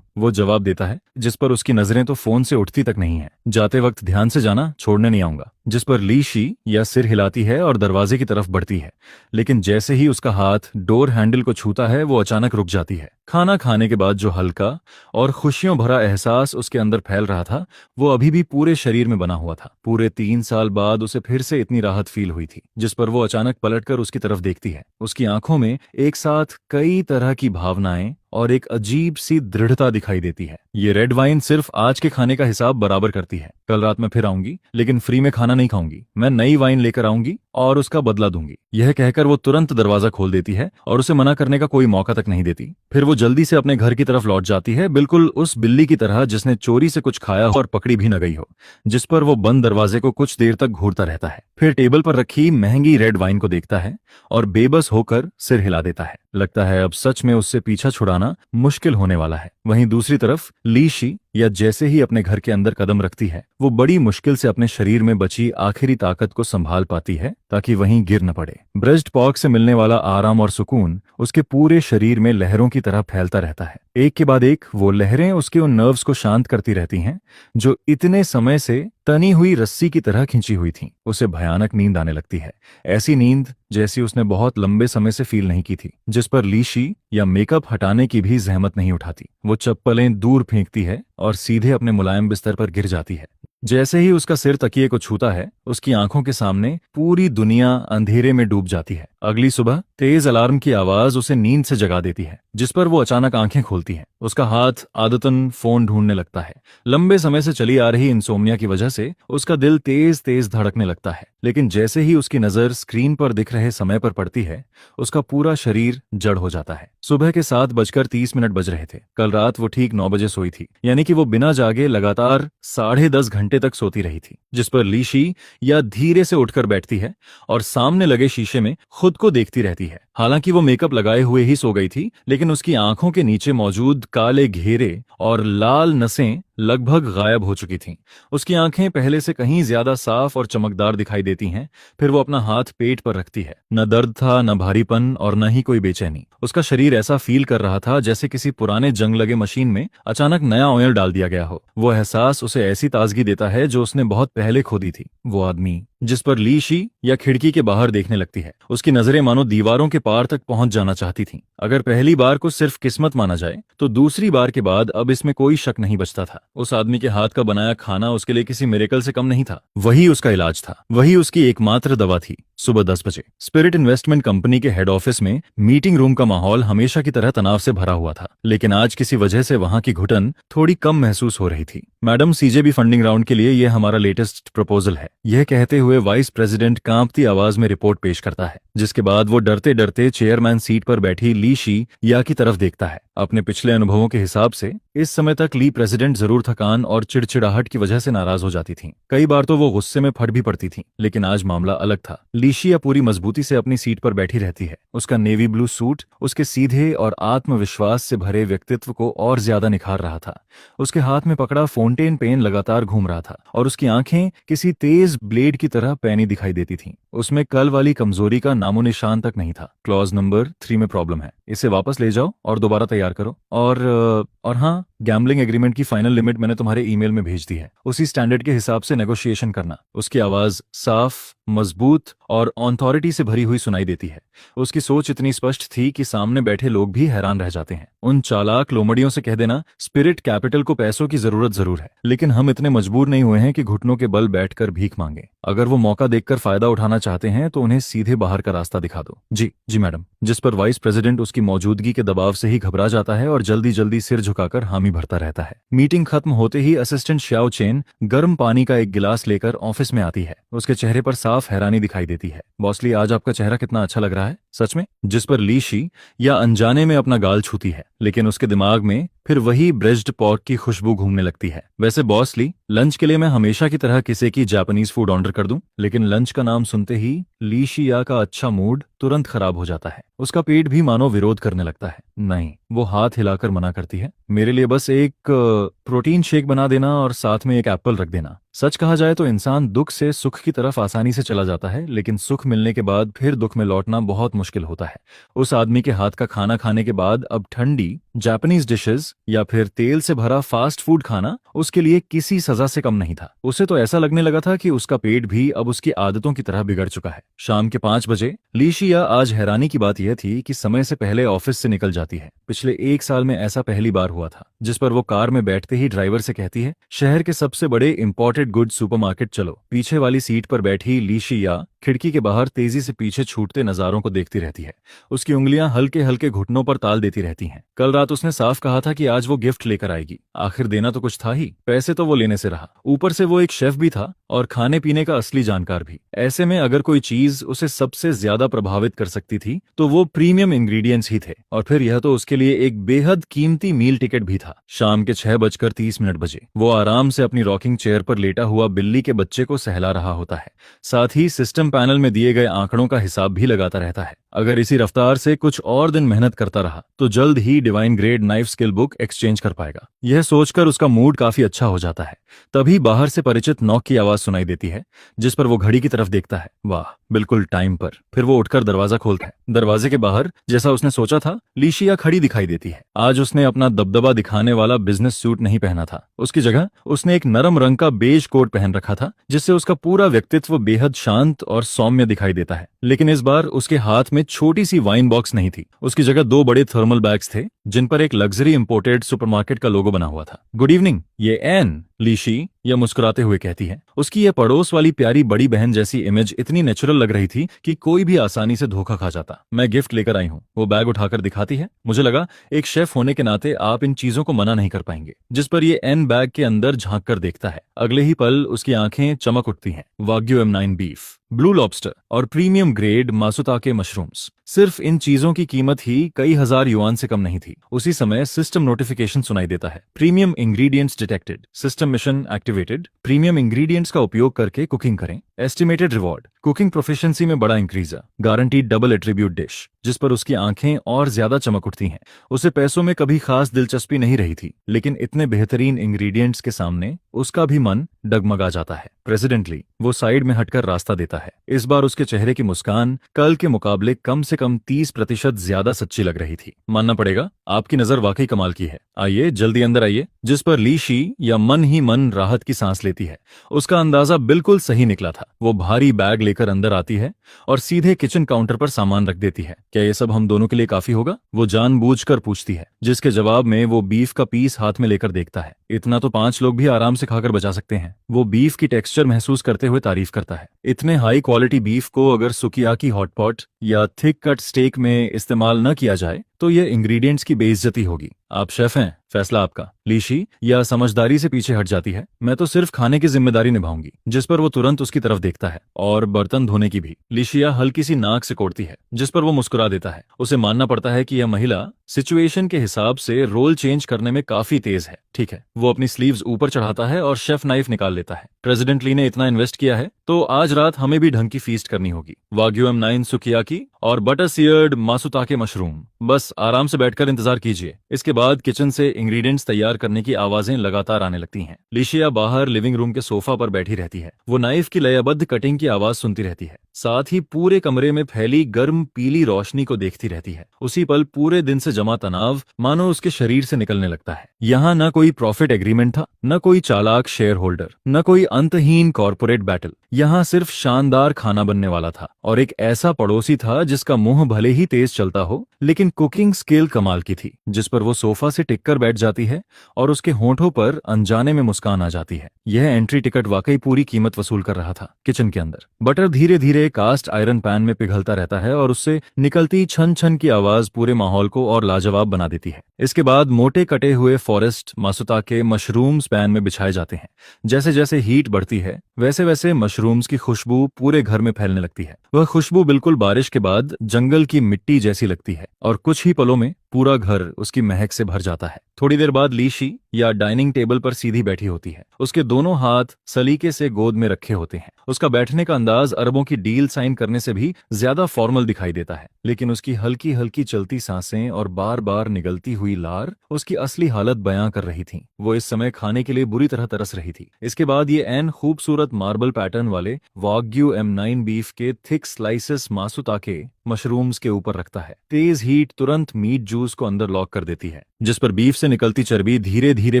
वो जवाब देता है, जिस पर उसकी नजरें तो फोन से उठती तक नहीं है। जाते वक्त ध्यान से जाना, छोड़ने नहीं आऊंगा। जिस पर लीशी या सिर हिलाती है और दरवाजे की तरफ बढ़ती है, लेकिन जैसे ही उसका हाथ डोर हैंडल को छूता है वो अचानक रुक जाती है। खाना खाने के बाद जो हल्का और खुशियों भरा एहसास उसके अंदर फैल रहा था वो अभी भी पूरे शरीर में बना हुआ था। पूरे 3 साल बाद उसे फिर से इतनी राहत फील हुई थी, जिस पर वो अचानक पलटकर उसकी तरफ देखती है। उसकी आंखों में एक साथ कई तरह की भावनाएं और एक अजीब सी दृढ़ता दिखाई देती है। ये रेड वाइन सिर्फ आज के खाने का हिसाब बराबर करती है। कल रात मैं फिर आऊंगी, लेकिन फ्री में खाना नहीं खाऊंगी। मैं नई वाइन लेकर आऊंगी और उसका बदला दूंगी। यह कहकर वो तुरंत दरवाजा खोल देती है और उसे मना करने का कोई मौका तक नहीं देती। फिर वो जल्दी से अपने घर की तरफ लौट जाती है, बिल्कुल उस बिल्ली की तरह जिसने चोरी से कुछ खाया हो और पकड़ी भी न गई हो, जिस पर वो बंद दरवाजे को कुछ देर तक घूरता रहता है। फिर टेबल पर रखी महंगी रेड वाइन को देखता है और बेबस होकर सिर हिला देता है। लगता है अब सच में उससे पीछा छुड़ाना मुश्किल होने वाला है। वहीं दूसरी तरफ लीशी या जैसे ही अपने घर के अंदर कदम रखती है, वो बड़ी मुश्किल से अपने शरीर में बची आखिरी ताकत को संभाल पाती है ताकि वहीं गिर न पड़े। ब्रेस्ट पॉर्क से मिलने वाला आराम और सुकून उसके पूरे शरीर में लहरों की तरह फैलता रहता है। एक के बाद एक वो लहरें उसके उन नर्व्स को शांत करती रहती हैं जो इतने समय से तनी हुई रस्सी की तरह खिंची हुई थीं। उसे भयानक नींद आने लगती है, ऐसी नींद जैसी उसने बहुत लंबे समय से फील नहीं की थी, जिस पर लीशी या मेकअप हटाने की भी जहमत नहीं उठाती। वो चप्पलें दूर फेंकती है और सीधे अपने मुलायम बिस्तर पर गिर जाती है। जैसे ही उसका सिर तकिए को छूता है, उसकी आंखों के सामने पूरी दुनिया अंधेरे में डूब जाती है। अगली सुबह तेज अलार्म की आवाज उसे नींद से जगा देती है, जिस पर वो अचानक आंखें खोलती है। उसका हाथ आदतन फोन ढूंढने लगता है। लंबे समय से चली आ रही इंसोम्निया की वजह से उसका दिल तेज तेज धड़कने लगता है, लेकिन जैसे ही उसकी नजर स्क्रीन पर दिख रहे समय पर पड़ती है, उसका पूरा शरीर जड़ हो जाता है। सुबह के 7:30 बज रहे थे। कल रात वो ठीक 9 बजे सोई थी, यानी कि वो बिना जागे लगातार 10.5 घंटे तक सोती रही थी। जिस पर लीशी या धीरे से उठकर बैठती है और सामने लगे शीशे में खुद को देखती रहती है। हालांकि वो मेकअप लगाए हुए ही सो गई थी, लेकिन उसकी आंखों के नीचे मौजूद काले घेरे और लाल नसें लगभग गायब हो चुकी थीं। उसकी आंखें पहले से कहीं ज्यादा साफ और चमकदार दिखाई देती हैं। फिर वो अपना हाथ पेट पर रखती है। न दर्द था, न भारीपन और न ही कोई बेचैनी। उसका शरीर ऐसा फील कर रहा था जैसे किसी पुराने जंग लगे मशीन में अचानक नया ऑयल डाल दिया गया हो। वो एहसास उसे ऐसी ताजगी देता है जो उसने बहुत पहले खो दी थी। वो आदमी जिस पर लीशी या खिड़की के बाहर देखने लगती है, उसकी नजरें मानो दीवारों के पार तक पहुंच जाना चाहती थीं। अगर पहली बार को सिर्फ किस्मत माना जाए, तो दूसरी बार के बाद अब इसमें कोई शक नहीं बचता था। उस आदमी के हाथ का बनाया खाना उसके लिए किसी मिरेकल से कम नहीं था। वही उसका इलाज था, वही उसकी एकमात्र दवा थी। सुबह 10 बजे स्पिरिट इन्वेस्टमेंट कंपनी के हेड ऑफिस में मीटिंग रूम का माहौल हमेशा की तरह तनाव से भरा हुआ था, लेकिन आज किसी वजह से वहां की घुटन थोड़ी कम महसूस हो रही थी। मैडम, सीजेबी फंडिंग राउंड के लिए यह हमारा लेटेस्ट प्रपोजल है, यह कहते हुए वाइस प्रेसिडेंट कांपती आवाज में रिपोर्ट पेश करता है, जिसके बाद वो डरते डरते चेयरमैन सीट पर बैठी लीशी या की तरफ देखता है। अपने पिछले अनुभवों के हिसाब से इस समय तक ली प्रेसिडेंट जरूर थकान और चिड़चिड़ाहट की वजह से नाराज हो जाती थीं। कई बार तो वो गुस्से में फट भी पड़ती थीं, लेकिन आज मामला अलग था। लीशिया पूरी मजबूती से अपनी सीट पर बैठी रहती है। उसका नेवी ब्लू सूट उसके सीधे और आत्मविश्वास से भरे व्यक्तित्व को और ज्यादा निखार रहा था। उसके हाथ में पकड़ा फाउंटेन पेन लगातार घूम रहा था और उसकी आंखें किसी तेज ब्लेड की तरह पैनी दिखाई देती थीं। उसमें कल वाली कमजोरी का नामो निशान तक नहीं था। क्लॉज नंबर 3 में प्रॉब्लम है, इसे वापस ले जाओ और दोबारा तैयार करो। और हाँ, गैम्बलिंग एग्रीमेंट की फाइनल लिमिट मैंने तुम्हारे ईमेल में भेज दी है, उसी स्टैंडर्ड के हिसाब से नेगोशिएशन करना। उसकी आवाज साफ, मजबूत और ऑथोरिटी से भरी हुई सुनाई देती है। उसकी सोच इतनी स्पष्ट थी कि सामने बैठे लोग भी हैरान रह जाते हैं। उन चालाक लोमड़ियों से कह देना, स्पिरिट कैपिटल को पैसों की जरूरत जरूर है, लेकिन हम इतने मजबूर नहीं हुए हैं कि घुटनों के बल बैठकर भीख मांगे। अगर वो मौका देखकर फायदा उठाना चाहते हैं तो उन्हें सीधे बाहर का रास्ता दिखा दो। जी जी मैडम। जिस पर वाइस प्रेसिडेंट उसकी मौजूदगी के दबाव से ही घबरा जाता है और जल्दी जल्दी सिर झुकाकर हामी भरता रहता है। मीटिंग खत्म होते ही असिस्टेंट श्याओ चेन गर्म पानी का एक गिलास लेकर ऑफिस में आती है। उसके चेहरे पर साफ हैरानी दिखाई देती है। बॉसली, आज आपका चेहरा कितना अच्छा लग रहा है, सच में। जिस पर लीशी या अनजाने में अपना गाल छूती है, लेकिन उसके दिमाग में फिर वही ब्रेज्ड पॉर्क की खुशबू घूमने लगती है। वैसे बॉसली, लंच के लिए मैं हमेशा की तरह किसी की जापानीज फूड ऑर्डर कर दूं, लेकिन लंच का नाम सुनते ही लीशिया का अच्छा मूड तुरंत खराब हो जाता है। उसका पेट भी मानो विरोध करने लगता है। नहीं, वो हाथ हिलाकर मना करती है। मेरे लिए बस एक प्रोटीन शेक बना देना और साथ में एक एप्पल रख देना। सच कहा जाए तो इंसान दुख से सुख की तरफ आसानी से चला जाता है, लेकिन सुख मिलने के बाद फिर दुख में लौटना बहुत मुश्किल होता है। उस आदमी के हाथ का खाना खाने के बाद अब ठंडी जापानीज डिशेस या फिर तेल से भरा फास्ट फूड खाना उसके लिए किसी सजा से कम नहीं था। उसे तो ऐसा लगने लगा था कि उसका पेट भी अब उसकी आदतों की तरह बिगड़ चुका है। शाम के 5 बजे लीशिया, आज हैरानी की बात यह थी कि समय से पहले ऑफिस से निकल जाती है। पिछले 1 साल में ऐसा पहली बार हुआ था। जिस पर वो कार में बैठते ही ड्राइवर से कहती है, शहर के सबसे बड़े इंपोर्टेड गुड सुपरमार्केट चलो। पीछे वाली सीट पर बैठी लीशिया खिड़की के बाहर तेजी से पीछे छूटते नजारों को देखती रहती है। उसकी उंगलियां हल्के हल्के घुटनों पर ताल देती रहती हैं। कल रात उसने साफ कहा था कि आज वो गिफ्ट लेकर आएगी। आखिर देना तो कुछ था ही, पैसे तो वो लेने से रहा। ऊपर से वो एक शेफ भी था और खाने पीने का असली जानकार भी। ऐसे में अगर कोई चीज उसे सबसे ज्यादा प्रभावित कर सकती थी तो वो प्रीमियम इंग्रेडिएंट्स ही थे, और फिर यह तो उसके लिए एक बेहद कीमती मील टिकट भी था। था। शाम के 6:30 बजे वो आराम से अपनी रॉकिंग चेयर पर लेटा हुआ बिल्ली के बच्चे को सहला रहा होता है। साथ ही सिस्टम पैनल में दिए गए आंकड़ों का हिसाब भी लगाता रहता है। अगर इसी रफ्तार से कुछ और दिन मेहनत करता रहा तो जल्द ही divine grade knife skill book exchange कर पाएगा। यह सोचकर उसका मूड काफी अच्छा हो जाता है। तभी बाहर से परिचित नॉक की आवाज सुनाई देती है, जिस पर वो घड़ी की तरफ देखता है। वाह, बिल्कुल टाइम पर। फिर वो उठकर दरवाजा खोलता है। दरवाजे के बाहर, जैसा उसने सोचा था, लिशिया खड़ी दिखाई देती है। आज उसने अपना दबदबा दिखाने वाला बिजनेस सूट नहीं पहना था। उसकी जगह उसने एक नरम रंग का बेज कोट पहन रखा था, जिससे उसका पूरा व्यक्तित्व बेहद शांत और सौम्य दिखाई देता है। लेकिन इस बार उसके हाथ में छोटी सी वाइन बॉक्स नहीं थी। उसकी जगह 2 बड़े थर्मल बैग्स थे, जिन पर एक लग्जरी इंपोर्टेड सुपरमार्केट का लोगो बना हुआ था। गुड इवनिंग, ये एन, लीशी यह मुस्कुराते हुए कहती है। उसकी यह पड़ोस वाली प्यारी बड़ी बहन जैसी इमेज इतनी नेचुरल लग रही थी कि कोई भी आसानी से धोखा खा जाता। मैं गिफ्ट लेकर आई हूँ, वो बैग उठाकर दिखाती है। मुझे लगा एक शेफ होने के नाते आप इन चीजों को मना नहीं कर पाएंगे। जिस पर ये एन बैग के अंदर झांक कर देखता है। अगले ही पल उसकी आंखें चमक उठती हैं। Wagyu M9 beef, blue lobster और प्रीमियम ग्रेड मासुताके मशरूम्स। सिर्फ इन चीजों की कीमत ही कई हजार युआन से कम नहीं थी। उसी समय सिस्टम नोटिफिकेशन सुनाई देता है। Premium ingredients detected, system mission activated. Premium ingredients का उपयोग करके कुकिंग करें। एस्टिमेटेड रिवॉर्ड, कुकिंग प्रोफिशिएंसी में बड़ा increase. Guaranteed double attribute dish. जिस पर उसकी आंखें और ज्यादा चमक उठती हैं। उसे पैसों में कभी खास दिलचस्पी नहीं रही थी, लेकिन इतने बेहतरीन इंग्रेडिएंट्स के सामने उसका भी मन डगमगा जाता है। प्रेसिडेंटली वो साइड में हटकर रास्ता देता है। इस बार उसके चेहरे की मुस्कान कल के मुकाबले कम से कम 30% ज्यादा सच्ची लग रही थी। मानना पड़ेगा, आपकी नजर वाकई कमाल की है। आइए जल्दी अंदर आइए। जिस पर लीशी या मन ही मन राहत की सांस लेती है। उसका अंदाजा बिल्कुल सही निकला था। वो भारी बैग लेकर अंदर आती है और सीधे किचन काउंटर पर सामान रख देती है। क्या ये सब हम दोनों के लिए काफी होगा? वो जानबूझकर पूछती है, जिसके जवाब में वो बीफ का पीस हाथ में लेकर देखता है। इतना तो 5 लोग भी आराम से खाकर बचा सकते हैं। वो बीफ की टेक्सचर महसूस करते हुए तारीफ करता है। इतने हाई क्वालिटी बीफ को अगर सुकियाकी हॉटपॉट या थिक कट स्टेक में इस्तेमाल न किया जाए तो ये इंग्रेडिएंट्स की बेइज्जती होगी। आप शेफ हैं, फैसला आपका। लीशी या समझदारी से पीछे हट जाती है। मैं तो सिर्फ खाने की जिम्मेदारी निभाऊंगी। जिस पर वो तुरंत उसकी तरफ देखता है, और बर्तन धोने की भी। लिशिया हल्की सी नाक से कोड़ती है, जिस पर वो मुस्कुरा देता है। उसे मानना पड़ता है कि यह महिला सिचुएशन के हिसाब से रोल चेंज करने में काफी तेज है। ठीक है, वो अपनी स्लीव्स ऊपर चढ़ाता है और शेफ नाइफ निकाल लेता है। प्रेसिडेंट ली ने इतना इन्वेस्ट किया है तो आज रात हमें भी ढंग की फीस्ट करनी होगी। वाग्यू M9 सुकियाकी और बटर सियर्ड मासुताके मशरूम। बस आराम से बैठकर इंतजार कीजिए। इसके बाद किचन से इंग्रेडिएंट्स तैयार करने की आवाजें लगातार आने लगती हैं। लिशिया बाहर लिविंग रूम के सोफा पर बैठी रहती है। वो नाइफ की लयबद्ध कटिंग की आवाज सुनती रहती है। साथ ही पूरे कमरे में फैली गर्म पीली रोशनी को देखती रहती है। उसी पल पूरे दिन से जमा तनाव मानो उसके शरीर से निकलने लगता है। यहाँ न कोई प्रॉफिट एग्रीमेंट था, न कोई चालाक शेयर होल्डर, न कोई अंतहीन कॉर्पोरेट बैटल। यहाँ सिर्फ शानदार खाना बनने वाला था और एक ऐसा पड़ोसी था जिसका मुंह भले ही तेज चलता हो, लेकिन कुकिंग स्किल कमाल की थी। जिस पर वो सोफा से टिककर बैठ जाती है और उसके होंठों पर अनजाने में मुस्कान आ जाती है। यह एंट्री टिकट वाकई पूरी कीमत वसूल कर रहा था। किचन के अंदर बटर धीरे धीरे कास्ट आयरन पैन में पिघलता रहता है और उससे निकलती छन छन की आवाज पूरे माहौल को और लाजवाब बना देती है। इसके बाद मोटे कटे हुए फॉरेस्ट मासुताके मशरूम्स पैन में बिछाए जाते हैं। जैसे जैसे हीट बढ़ती है वैसे वैसे मशरूम्स की खुशबू पूरे घर में फैलने लगती है। वह खुशबू बिल्कुल बारिश के बाद जंगल की मिट्टी जैसी लगती है और कुछ ही पलों में पूरा घर उसकी महक से भर जाता है। थोड़ी देर बाद लीशी या डाइनिंग टेबल पर सीधी बैठी होती है। उसके दोनों हाथ सलीके से गोद में रखे होते हैं। उसका बैठने का अंदाज अरबों की डील साइन करने से भी ज्यादा फॉर्मल दिखाई देता है, लेकिन उसकी हल्की हल्की चलती सांसें और बार बार निगलती हुई लार उसकी असली हालत बयां कर रही थी। वो इस समय खाने के लिए बुरी तरह तरस रही थी। इसके बाद ये एन खूबसूरत मार्बल पैटर्न वाले वाग्यू M9 बीफ के थिक स्लाइसेस मासुताके मशरूम्स के ऊपर रखता है। तेज हीट तुरंत मीट जूस को अंदर लॉक कर देती है, जिस पर बीफ से निकलती चर्बी धीरे धीरे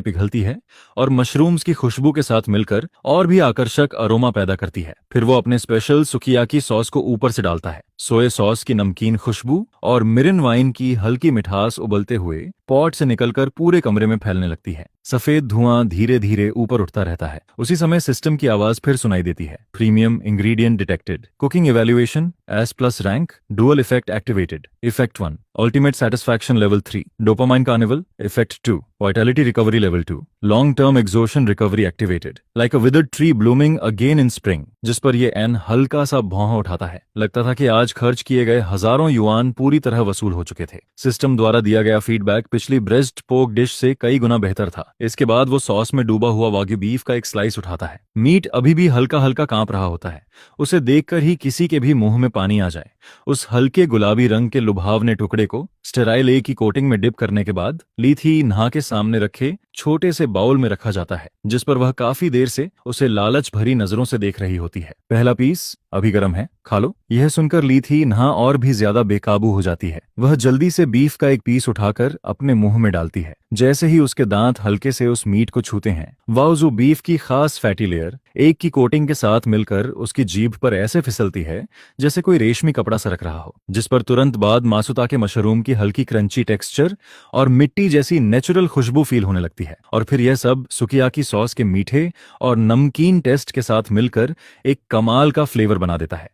पिघलती है और मशरूम्स की खुशबू के साथ मिलकर और भी आकर्षक अरोमा पैदा करती है। फिर वो अपने स्पेशल सुकियाकी सॉस को ऊपर से डालता है। सोया सॉस की नमकीन खुशबू और मिरिन वाइन की हल्की मिठास उबलते हुए पॉट से निकलकर पूरे कमरे में फैलने लगती है। सफेद धुआं धीरे धीरे ऊपर उठता रहता है। उसी समय सिस्टम की आवाज फिर सुनाई देती है। Premium ingredient detected, cooking evaluation S+ rank, dual effect activated. Effect 1, ultimate satisfaction level 3, dopamine carnival effect 2, vitality recovery level 2, long term exhaustion recovery activated like a withered tree blooming again in spring. जिस पर ये N हल्का सा भौं उठाता है। लगता था कि आज खर्च किए गए हजारों युआन पूरी तरह वसूल हो चुके थे। सिस्टम द्वारा दिया गया फीडबैक पिछली ब्रेस्ट पोक डिश से कई गुना बेहतर था। इसके बाद वो सॉस में डूबा हुआ वाग्यू बीफ का एक स्लाइस उठाता है। मीट अभी भी हल्का हल्का कांप रहा होता है। उसे देखकर ही किसी के भी मुंह में पानी आ जाए। उस हल्के गुलाबी रंग के लुभावने टुकड़े को स्टेराइल ए की कोटिंग में डिप करने के बाद ली थी नहा के सामने रखे छोटे से बाउल में रखा जाता है, जिस पर वह काफी देर से उसे लालच भरी नजरों से देख रही होती है। पहला पीस अभी गर्म है, खा लो। यह सुनकर ली थी नहा और भी ज्यादा बेकाबू हो जाती है। वह जल्दी से बीफ का एक पीस उठाकर अपने मुंह में डालती है। जैसे ही उसके दांत हल्के से उस मीट को छूते हैं, वाउजू बीफ की खास फैटी लेयर एक की कोटिंग के साथ मिलकर उसकी जीभ पर ऐसे फिसलती है जैसे कोई रेशमी कपड़ा सरक रहा हो, जिस पर तुरंत बाद मासुता के मशरूम की हल्की क्रंची टेक्सचर और मिट्टी जैसी नेचुरल खुशबू फील होने लगती है। और फिर यह सब सुकियाकी सॉस के मीठे और नमकीन टेस्ट के साथ मिलकर एक कमाल का फ्लेवर बना देता है,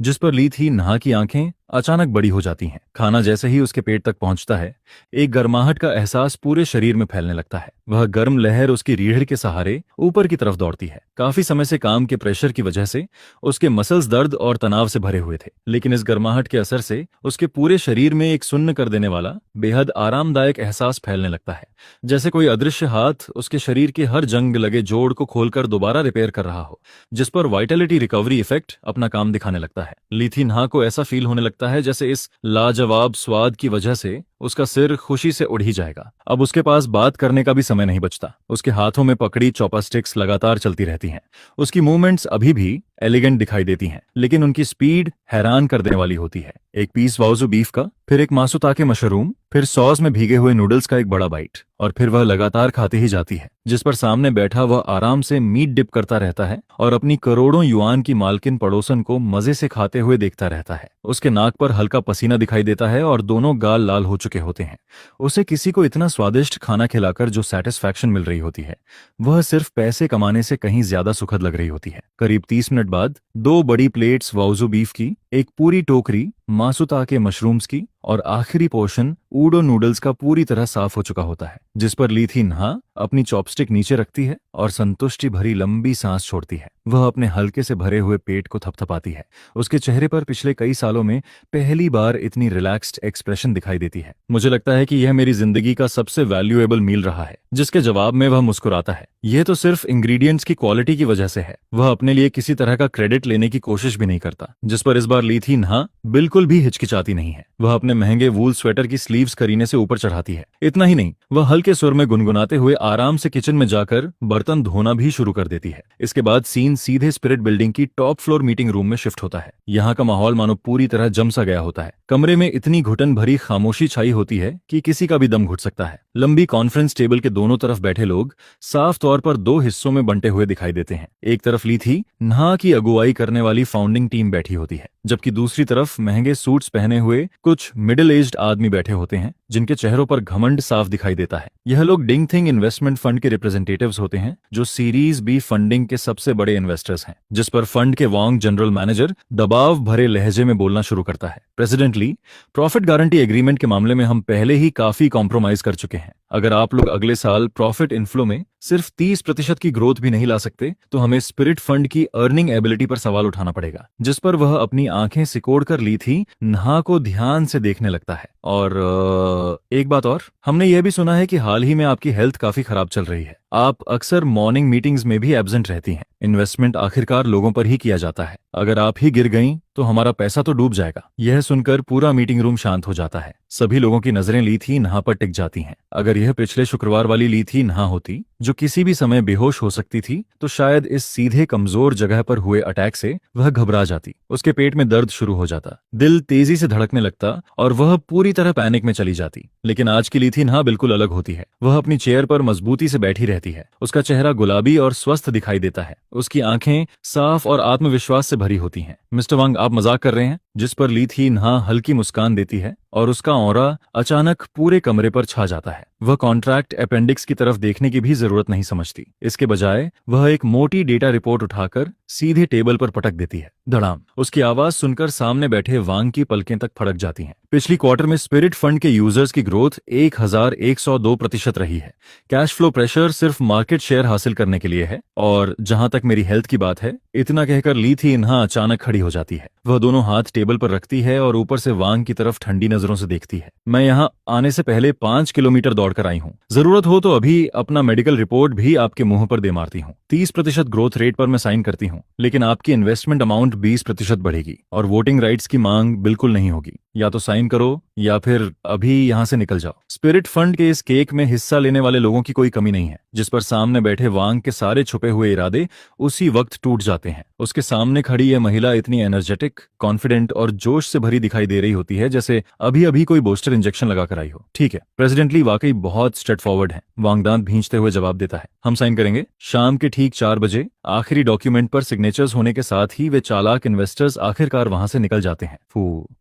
जिस पर ली थी नहा की आंखें अचानक बड़ी हो जाती हैं। खाना जैसे ही उसके पेट तक पहुंचता है, एक गर्माहट का एहसास पूरे शरीर में फैलने लगता है। वह गर्म लहर उसकी रीढ़ के सहारे ऊपर की तरफ दौड़ती है। काफी समय से काम के प्रेशर की वजह से उसके मसल्स दर्द और तनाव से भरे हुए थे, लेकिन इस गर्माहट के असर से उसके पूरे शरीर में एक सुन्न कर देने वाला बेहद आरामदायक एहसास फैलने लगता है, जैसे कोई अदृश्य हाथ उसके शरीर के हर जंग लगे जोड़ को खोलकर दोबारा रिपेयर कर रहा हो, जिस पर वाइटलिटी रिकवरी इफेक्ट अपना काम दिखाने लगता है। ली थी नहा को ऐसा फील होने लगता है जैसे इस लाजवाब स्वाद की वजह से उसका सिर खुशी से उड़ ही जाएगा। अब उसके पास बात करने का भी समय नहीं बचता। उसके हाथों में पकड़ी चॉपस्टिक्स लगातार चलती रहती हैं। उसकी मूवमेंट्स अभी भी एलिगेंट दिखाई देती हैं, लेकिन उनकी स्पीड हैरान कर देने वाली होती है। एक पीस वाउजू बीफ का, फिर एक मासुताके मशरूम, फिर सॉस में भीगे हुए नूडल्स का एक बड़ा बाइट, और फिर वह लगातार खाते ही जाती है, जिस पर सामने बैठा वह आराम से मीट डिप करता रहता है और अपनी करोड़ों युआन की मालकिन पड़ोसन को मजे से खाते हुए देखता रहता है। उसके नाक पर हल्का पसीना दिखाई देता है और दोनों गाल लाल हो चुके होते हैं। उसे किसी को इतना स्वादिष्ट खाना खिलाकर जो सेटिस्फैक्शन मिल रही होती है, वह सिर्फ पैसे कमाने से कहीं ज्यादा सुखद लग रही होती है। करीब 30 मिनट बाद 2 बड़ी प्लेट्स वाउजू बीफ की, एक पूरी टोकरी मासुताके मशरूम्स की और आखिरी पोर्शन ऊडो नूडल्स का पूरी तरह साफ हो चुका होता है, जिस पर ली थी नहा अपनी चॉपस्टिक नीचे रखती है और संतुष्टि भरी लंबी सांस छोड़ती है। वह अपने हल्के से भरे हुए पेट को थपथपाती है। उसके चेहरे पर पिछले कई सालों में पहली बार इतनी रिलैक्स्ड एक्सप्रेशन दिखाई देती है। मुझे लगता है कि यह मेरी जिंदगी का सबसे वैल्यूएबल मील रहा है। जिसके जवाब में वह मुस्कुराता है। यह तो सिर्फ इंग्रेडिएंट्स की क्वालिटी की वजह से है। वह अपने लिए किसी तरह का क्रेडिट लेने की कोशिश भी नहीं करता, जिस पर इस बार ली थी नहा बिल्कुल भी हिचकिचाती नहीं है। वह अपने महंगे वूल स्वेटर की स्लीव्स करीने से ऊपर चढ़ाती है। इतना ही नहीं, वह हल्के सुर में गुनगुनाते हुए आराम से किचन में जाकर बर्तन धोना भी शुरू कर देती है। इसके बाद सीन सीधे स्पिरिट बिल्डिंग की टॉप फ्लोर मीटिंग रूम में शिफ्ट होता है। यहाँ का माहौल मानो पूरी तरह जम सा गया होता है। कमरे में इतनी घुटन भरी खामोशी छाई होती है कि किसी का भी दम घुट सकता है। लंबी कॉन्फ्रेंस टेबल के दोनों तरफ बैठे लोग साफ तौर पर 2 हिस्सों में बंटे हुए दिखाई देते हैं। एक तरफ ली थी नहा की अगुवाई करने वाली फाउंडिंग टीम बैठी होती है, जबकि दूसरी तरफ महंगे सूट्स पहने हुए कुछ मिडिल एज्ड आदमी बैठे होते हैं, जिनके चेहरों पर घमंड साफ दिखाई देता है। यह लोग डिंग थिंग इन्वेस्टमेंट फंड के रिप्रेजेंटेटिव्स होते हैं, जो सीरीज बी फंडिंग के सबसे बड़े इन्वेस्टर्स हैं। जिस पर फंड के वांग जनरल मैनेजर दबाव भरे लहजे में बोलना शुरू करता है। प्रेसिडेंट ली, प्रॉफिट गारंटी एग्रीमेंट के मामले में हम पहले ही काफी कॉम्प्रोमाइज कर चुके हैं। अगर आप लोग अगले साल प्रॉफिट इनफ्लो में सिर्फ 30% की ग्रोथ भी नहीं ला सकते, तो हमें स्पिरिट फंड की अर्निंग एबिलिटी पर सवाल उठाना पड़ेगा। जिस पर वह अपनी आंखें सिकोड़ कर ली थी नहा को ध्यान से देखने लगता है। और एक बात और, हमने यह भी सुना है कि हाल ही में आपकी हेल्थ काफी खराब चल रही है। आप अक्सर मॉर्निंग मीटिंग्स में भी एब्सेंट रहती हैं। इन्वेस्टमेंट आखिरकार लोगों पर ही किया जाता है। अगर आप ही गिर गईं तो हमारा पैसा तो डूब जाएगा। यह सुनकर पूरा मीटिंग रूम शांत हो जाता है। सभी लोगों की नजरें ली थी नहा पर टिक जाती हैं। अगर यह पिछले शुक्रवार वाली ली थी नहा होती, जो किसी भी समय बेहोश हो सकती थी, तो शायद इस सीधे कमजोर जगह पर हुए अटैक से वह घबरा जाती। उसके पेट में दर्द शुरू हो जाता, दिल तेजी से धड़कने लगता और वह पूरी तरह पैनिक में चली जाती। लेकिन आज की ली थी नहा बिल्कुल अलग होती है। वह अपनी चेयर पर मजबूती से बैठी रहती है। उसका चेहरा गुलाबी और स्वस्थ दिखाई देता है। उसकी आंखें साफ और आत्मविश्वास से भरी होती हैं। मिस्टर वांग, आप मजाक कर रहे हैं? जिस पर ली थी नहा हल्की मुस्कान देती है और उसका ऑरा अचानक पूरे कमरे पर छा जाता है। वह कॉन्ट्रैक्ट अपेंडिक्स की तरफ देखने की भी जरूरत नहीं समझती। इसके बजाय वह एक मोटी डेटा रिपोर्ट उठाकर सीधे टेबल पर पटक देती है। धड़ाम। उसकी आवाज सुनकर सामने बैठे वांग की पलकें तक फड़क जाती हैं। पिछली क्वार्टर में स्पिरिट फंड के यूजर्स की ग्रोथ 1102% रही है। कैश फ्लो प्रेशर सिर्फ मार्केट शेयर हासिल करने के लिए है। और जहां तक मेरी हेल्थ की बात है, इतना कहकर ली थी इन्हा अचानक खड़ी हो जाती है। वह दोनों हाथ टेबल पर रखती है और ऊपर से वांग की तरफ ठंडी नजरों से देखती है। मैं यहाँ आने से पहले 5 किलोमीटर दौड़कर आई हूँ। जरूरत हो तो अभी अपना मेडिकल रिपोर्ट भी आपके मुंह पर दे मारती हूँ। 30% ग्रोथ रेट पर मैं साइन करती हूँ, लेकिन आपकी इन्वेस्टमेंट अमाउंट 20% बढ़ेगी और वोटिंग राइट्स की मांग बिल्कुल नहीं होगी। या तो साइन करो या फिर अभी यहाँ से निकल जाओ। स्पिरिट फंड के इस केक में हिस्सा लेने वाले लोगों की कोई कमी नहीं है, जिस पर सामने बैठे वांग के सारे छुपे हुए इरादे उसी वक्त टूट जाते हैं। उसके सामने खड़ी यह महिला इतनी एनर्जेटिक, कॉन्फिडेंट और जोश से भरी दिखाई दे रही होती है जैसे अभी अभी कोई बूस्टर इंजेक्शन लगाकर आई हो। ठीक है, प्रेसिडेंट ली वाकई बहुत स्ट्रेट फॉरवर्ड है, वांग दांत भींचते हुए जवाब देता है। हम साइन करेंगे। शाम के ठीक 4 बजे आखिरी डॉक्यूमेंट पर सिग्नेचर्स होने के साथ ही वे चालाक इन्वेस्टर्स आखिरकार वहां से निकल जाते हैं।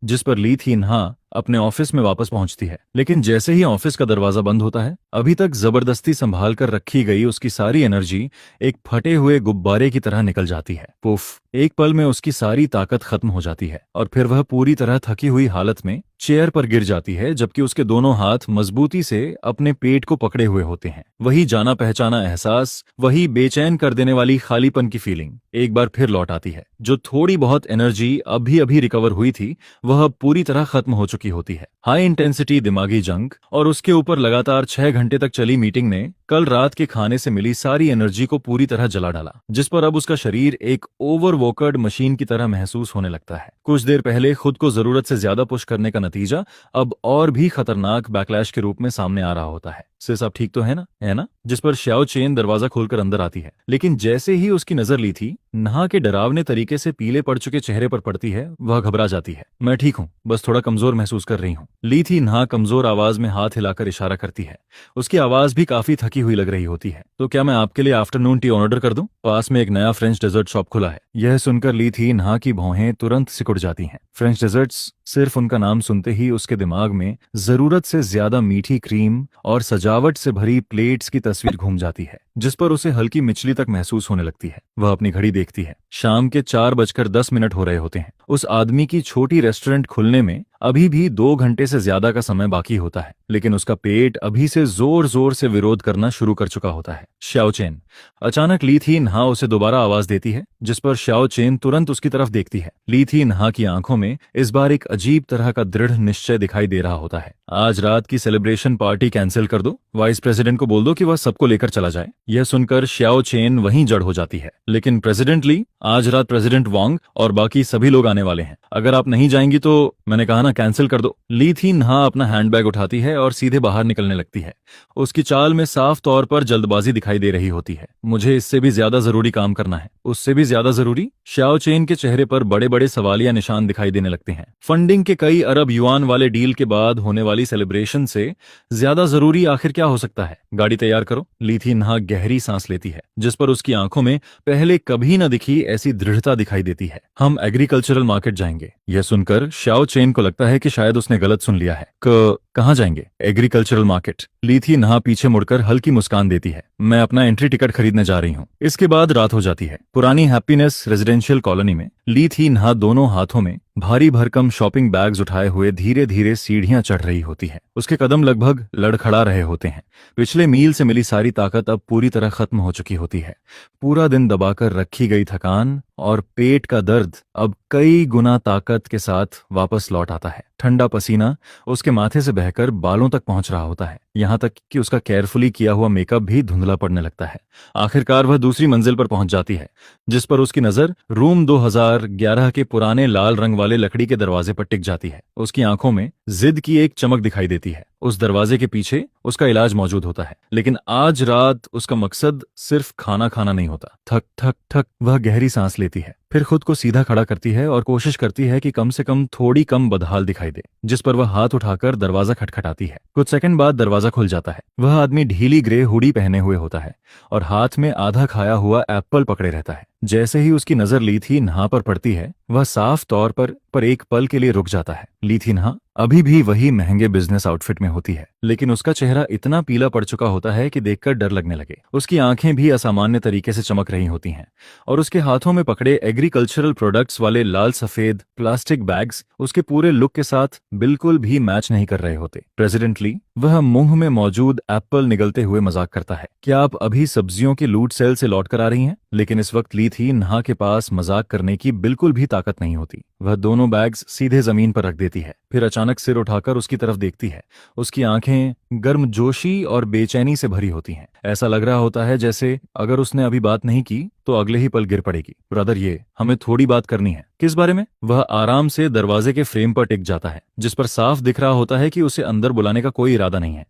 जिस पर ली थी इन्हा अपने ऑफिस में वापस पहुंचती है, लेकिन जैसे ही ऑफिस का दरवाजा बंद होता है, अभी तक जबरदस्ती संभाल कर रखी गई उसकी सारी एनर्जी एक फटे हुए गुब्बारे की तरह निकल जाती है। पुफ। एक पल में उसकी सारी ताकत खत्म हो जाती है और फिर वह पूरी तरह थकी हुई हालत में चेयर पर गिर जाती है, जबकि उसके दोनों हाथ मजबूती से अपने पेट को पकड़े हुए होते हैं। वही जाना पहचाना एहसास, वही बेचैन कर देने वाली खालीपन की फीलिंग एक बार फिर लौट आती है। जो थोड़ी बहुत एनर्जी अभी अभी रिकवर हुई थी, वह अब पूरी तरह खत्म हो चुकी होती है। हाई इंटेंसिटी दिमागी जंग और उसके ऊपर लगातार 6 घंटे तक चली मीटिंग ने कल रात के खाने से मिली सारी एनर्जी को पूरी तरह जला डाला, जिस पर अब उसका शरीर एक ओवरवर्कड मशीन की तरह महसूस होने लगता है। कुछ देर पहले खुद को जरूरत से ज्यादा पुश करने का नतीजा अब और भी खतरनाक बैकलैश के रूप में सामने आ रहा होता है। सिर्फ आप ठीक तो है ना? जिस पर श्याओ चेन दरवाजा खोलकर अंदर आती है, लेकिन जैसे ही उसकी नजर ली थी नहा के डरावने तरीके से पीले पड़ चुके चेहरे पर पड़ती है, वह घबरा जाती है। मैं ठीक हूँ, बस थोड़ा कमजोर महसूस कर रही हूँ। ली थी नहा कमजोर आवाज में हाथ हिलाकर इशारा करती है। उसकी आवाज भी काफी थकी हुई लग रही होती है। तो क्या मैं आपके लिए आफ्टरनून टी ऑर्डर कर दूं? पास में एक नया फ्रेंच डेजर्ट शॉप खुला है। यह सुनकर ली थी नहा की भौहें तुरंत सिकुड़ जाती हैं। फ्रेंच डेजर्ट्स, सिर्फ उनका नाम सुनते ही उसके दिमाग में जरूरत से ज्यादा मीठी क्रीम और सजावट से भरी प्लेट्स की तस्वीर घूम जाती है, जिस पर उसे हल्की मिचली तक महसूस होने लगती है। वह अपनी घड़ी देखती है। शाम के 4:10 हो रहे होते हैं। उस आदमी की छोटी रेस्टोरेंट खुलने में अभी भी 2 घंटे से ज्यादा का समय बाकी होता है, लेकिन उसका पेट अभी से जोर जोर से विरोध करना शुरू कर चुका होता है। श्याओ चेन। अचानक ली थी नहा उसे दोबारा आवाज देती है, जिस पर श्याओ चेन तुरंत उसकी तरफ देखती है। ली थी नहा की आंखों में इस बार एक अजीब तरह का दृढ़ निश्चय दिखाई दे रहा होता है। आज रात की सेलिब्रेशन पार्टी कैंसिल कर दो। वाइस प्रेसिडेंट को बोल दो कि वह सबको लेकर चला जाए। यह सुनकर श्याओ चेन वहीं जड़ हो जाती है। लेकिन प्रेसिडेंट ली, आज रात प्रेसिडेंट वांग और बाकी सभी लोग आने वाले हैं। अगर आप नहीं जाएंगी तो मैंने कहा ना, कैंसिल कर दो। ली थी नहा अपना हैंडबैग उठाती है और सीधे बाहर निकलने लगती है। उसकी चाल में साफ तौर पर जल्दबाजी दिखाई दे रही होती है। मुझे इससे भी ज्यादा जरूरी काम करना है। उससे भी ज्यादा जरूरी? श्याओ चेन के चेहरे पर बड़े बड़े सवालिया निशान दिखाई देने लगते हैं। फंडिंग के कई अरब युआन वाले डील के बाद होने वाली सेलिब्रेशन से ज्यादा जरूरी आखिर क्या हो सकता है? गाड़ी तैयार करो। ली थी नहा गहरी सांस लेती है, जिस पर उसकी आंखों में पहले कभी न दिखी ऐसी दृढ़ता दिखाई देती है। हम एग्रीकल्चरल मार्केट जाएंगे। यह सुनकर श्याओ चेन को लगता है कि शायद उसने गलत सुन लिया है। कहाँ जाएंगे? Agricultural market. ली थी नहा पीछे मुड़कर हल्की मुस्कान देती है। मैं अपना एंट्री टिकट खरीदने जा रही हूँ। इसके बाद रात हो जाती है। पुरानी हैप्पीनेस रेजिडेंशियल कॉलोनी में ली थी नहा दोनों हाथों में भारी भरकम शॉपिंग बैग्स उठाए हुए धीरे धीरे सीढ़ियां चढ़ रही होती है। उसके कदम लगभग लड़खड़ा रहे होते हैं। पिछले मील से मिली सारी ताकत अब पूरी तरह खत्म हो चुकी होती है। पूरा दिन दबाकर रखी गई थकान और पेट का दर्द अब कई गुना ताकत के साथ वापस लौट आता है। ठंडा पसीना उसके माथे से बहकर बालों तक पहुंच रहा होता है, यहाँ तक कि उसका केयरफुली किया हुआ मेकअप भी धुंधला पड़ने लगता है। आखिरकार वह दूसरी मंजिल पर पहुंच जाती है, जिस पर उसकी नजर रूम 2011 के पुराने लाल रंग वाले लकड़ी के दरवाजे पर टिक जाती है। उसकी आंखों में जिद की एक चमक दिखाई देती है। उस दरवाजे के पीछे उसका इलाज मौजूद होता है, लेकिन आज रात उसका मकसद सिर्फ खाना खाना नहीं होता। थक थक थक वह गहरी सांस लेती है, फिर खुद को सीधा खड़ा करती है और कोशिश करती है कि कम से कम थोड़ी कम बदहाल दिखाई दे, जिस पर वह हाथ उठाकर दरवाजा खटखटाती है। कुछ सेकंड बाद दरवाजा खुल जाता है। वह आदमी ढीली ग्रे हुडी पहने हुए होता है और हाथ में आधा खाया हुआ एप्पल पकड़े रहता है। जैसे ही उसकी नजर लीथी नहा पर पड़ती है, वह साफ तौर पर एक पल के लिए रुक जाता है। लीथी नहा अभी भी वही महंगे बिजनेस आउटफिट में होती है, लेकिन उसका चेहरा इतना पीला पड़ चुका होता है कि देखकर डर लगने लगे। उसकी आंखें भी असामान्य तरीके से चमक रही होती हैं और उसके हाथों में पकड़े एग्रीकल्चरल प्रोडक्ट्स वाले लाल सफेद प्लास्टिक बैग्स उसके पूरे लुक के साथ बिल्कुल भी मैच नहीं कर रहे होते। प्रेसिडेंटली वह मुंह में मौजूद एप्पल निगलते हुए मजाक करता है, क्या आप अभी सब्जियों के लूट सेल से लौट कर आ रही हैं? लेकिन इस वक्त लीथी नहा के पास मजाक करने की बिल्कुल भी ताकत नहीं होती। वह दोनों बैग्स सीधे जमीन पर रख देती है, फिर अचानक सिर उठाकर उसकी तरफ देखती है। उसकी आंखें गर्मजोशी और बेचैनी से भरी होती हैं। ऐसा लग रहा होता है जैसे अगर उसने अभी बात नहीं की तो अगले ही पल गिर पड़ेगी। ब्रदर, ये हमें थोड़ी बात करनी है। किस बारे में? वह आराम से दरवाजे के फ्रेम पर टिक जाता है, जिस पर साफ दिख रहा होता है कि उसे अंदर बुलाने का कोई इरादा नहीं है।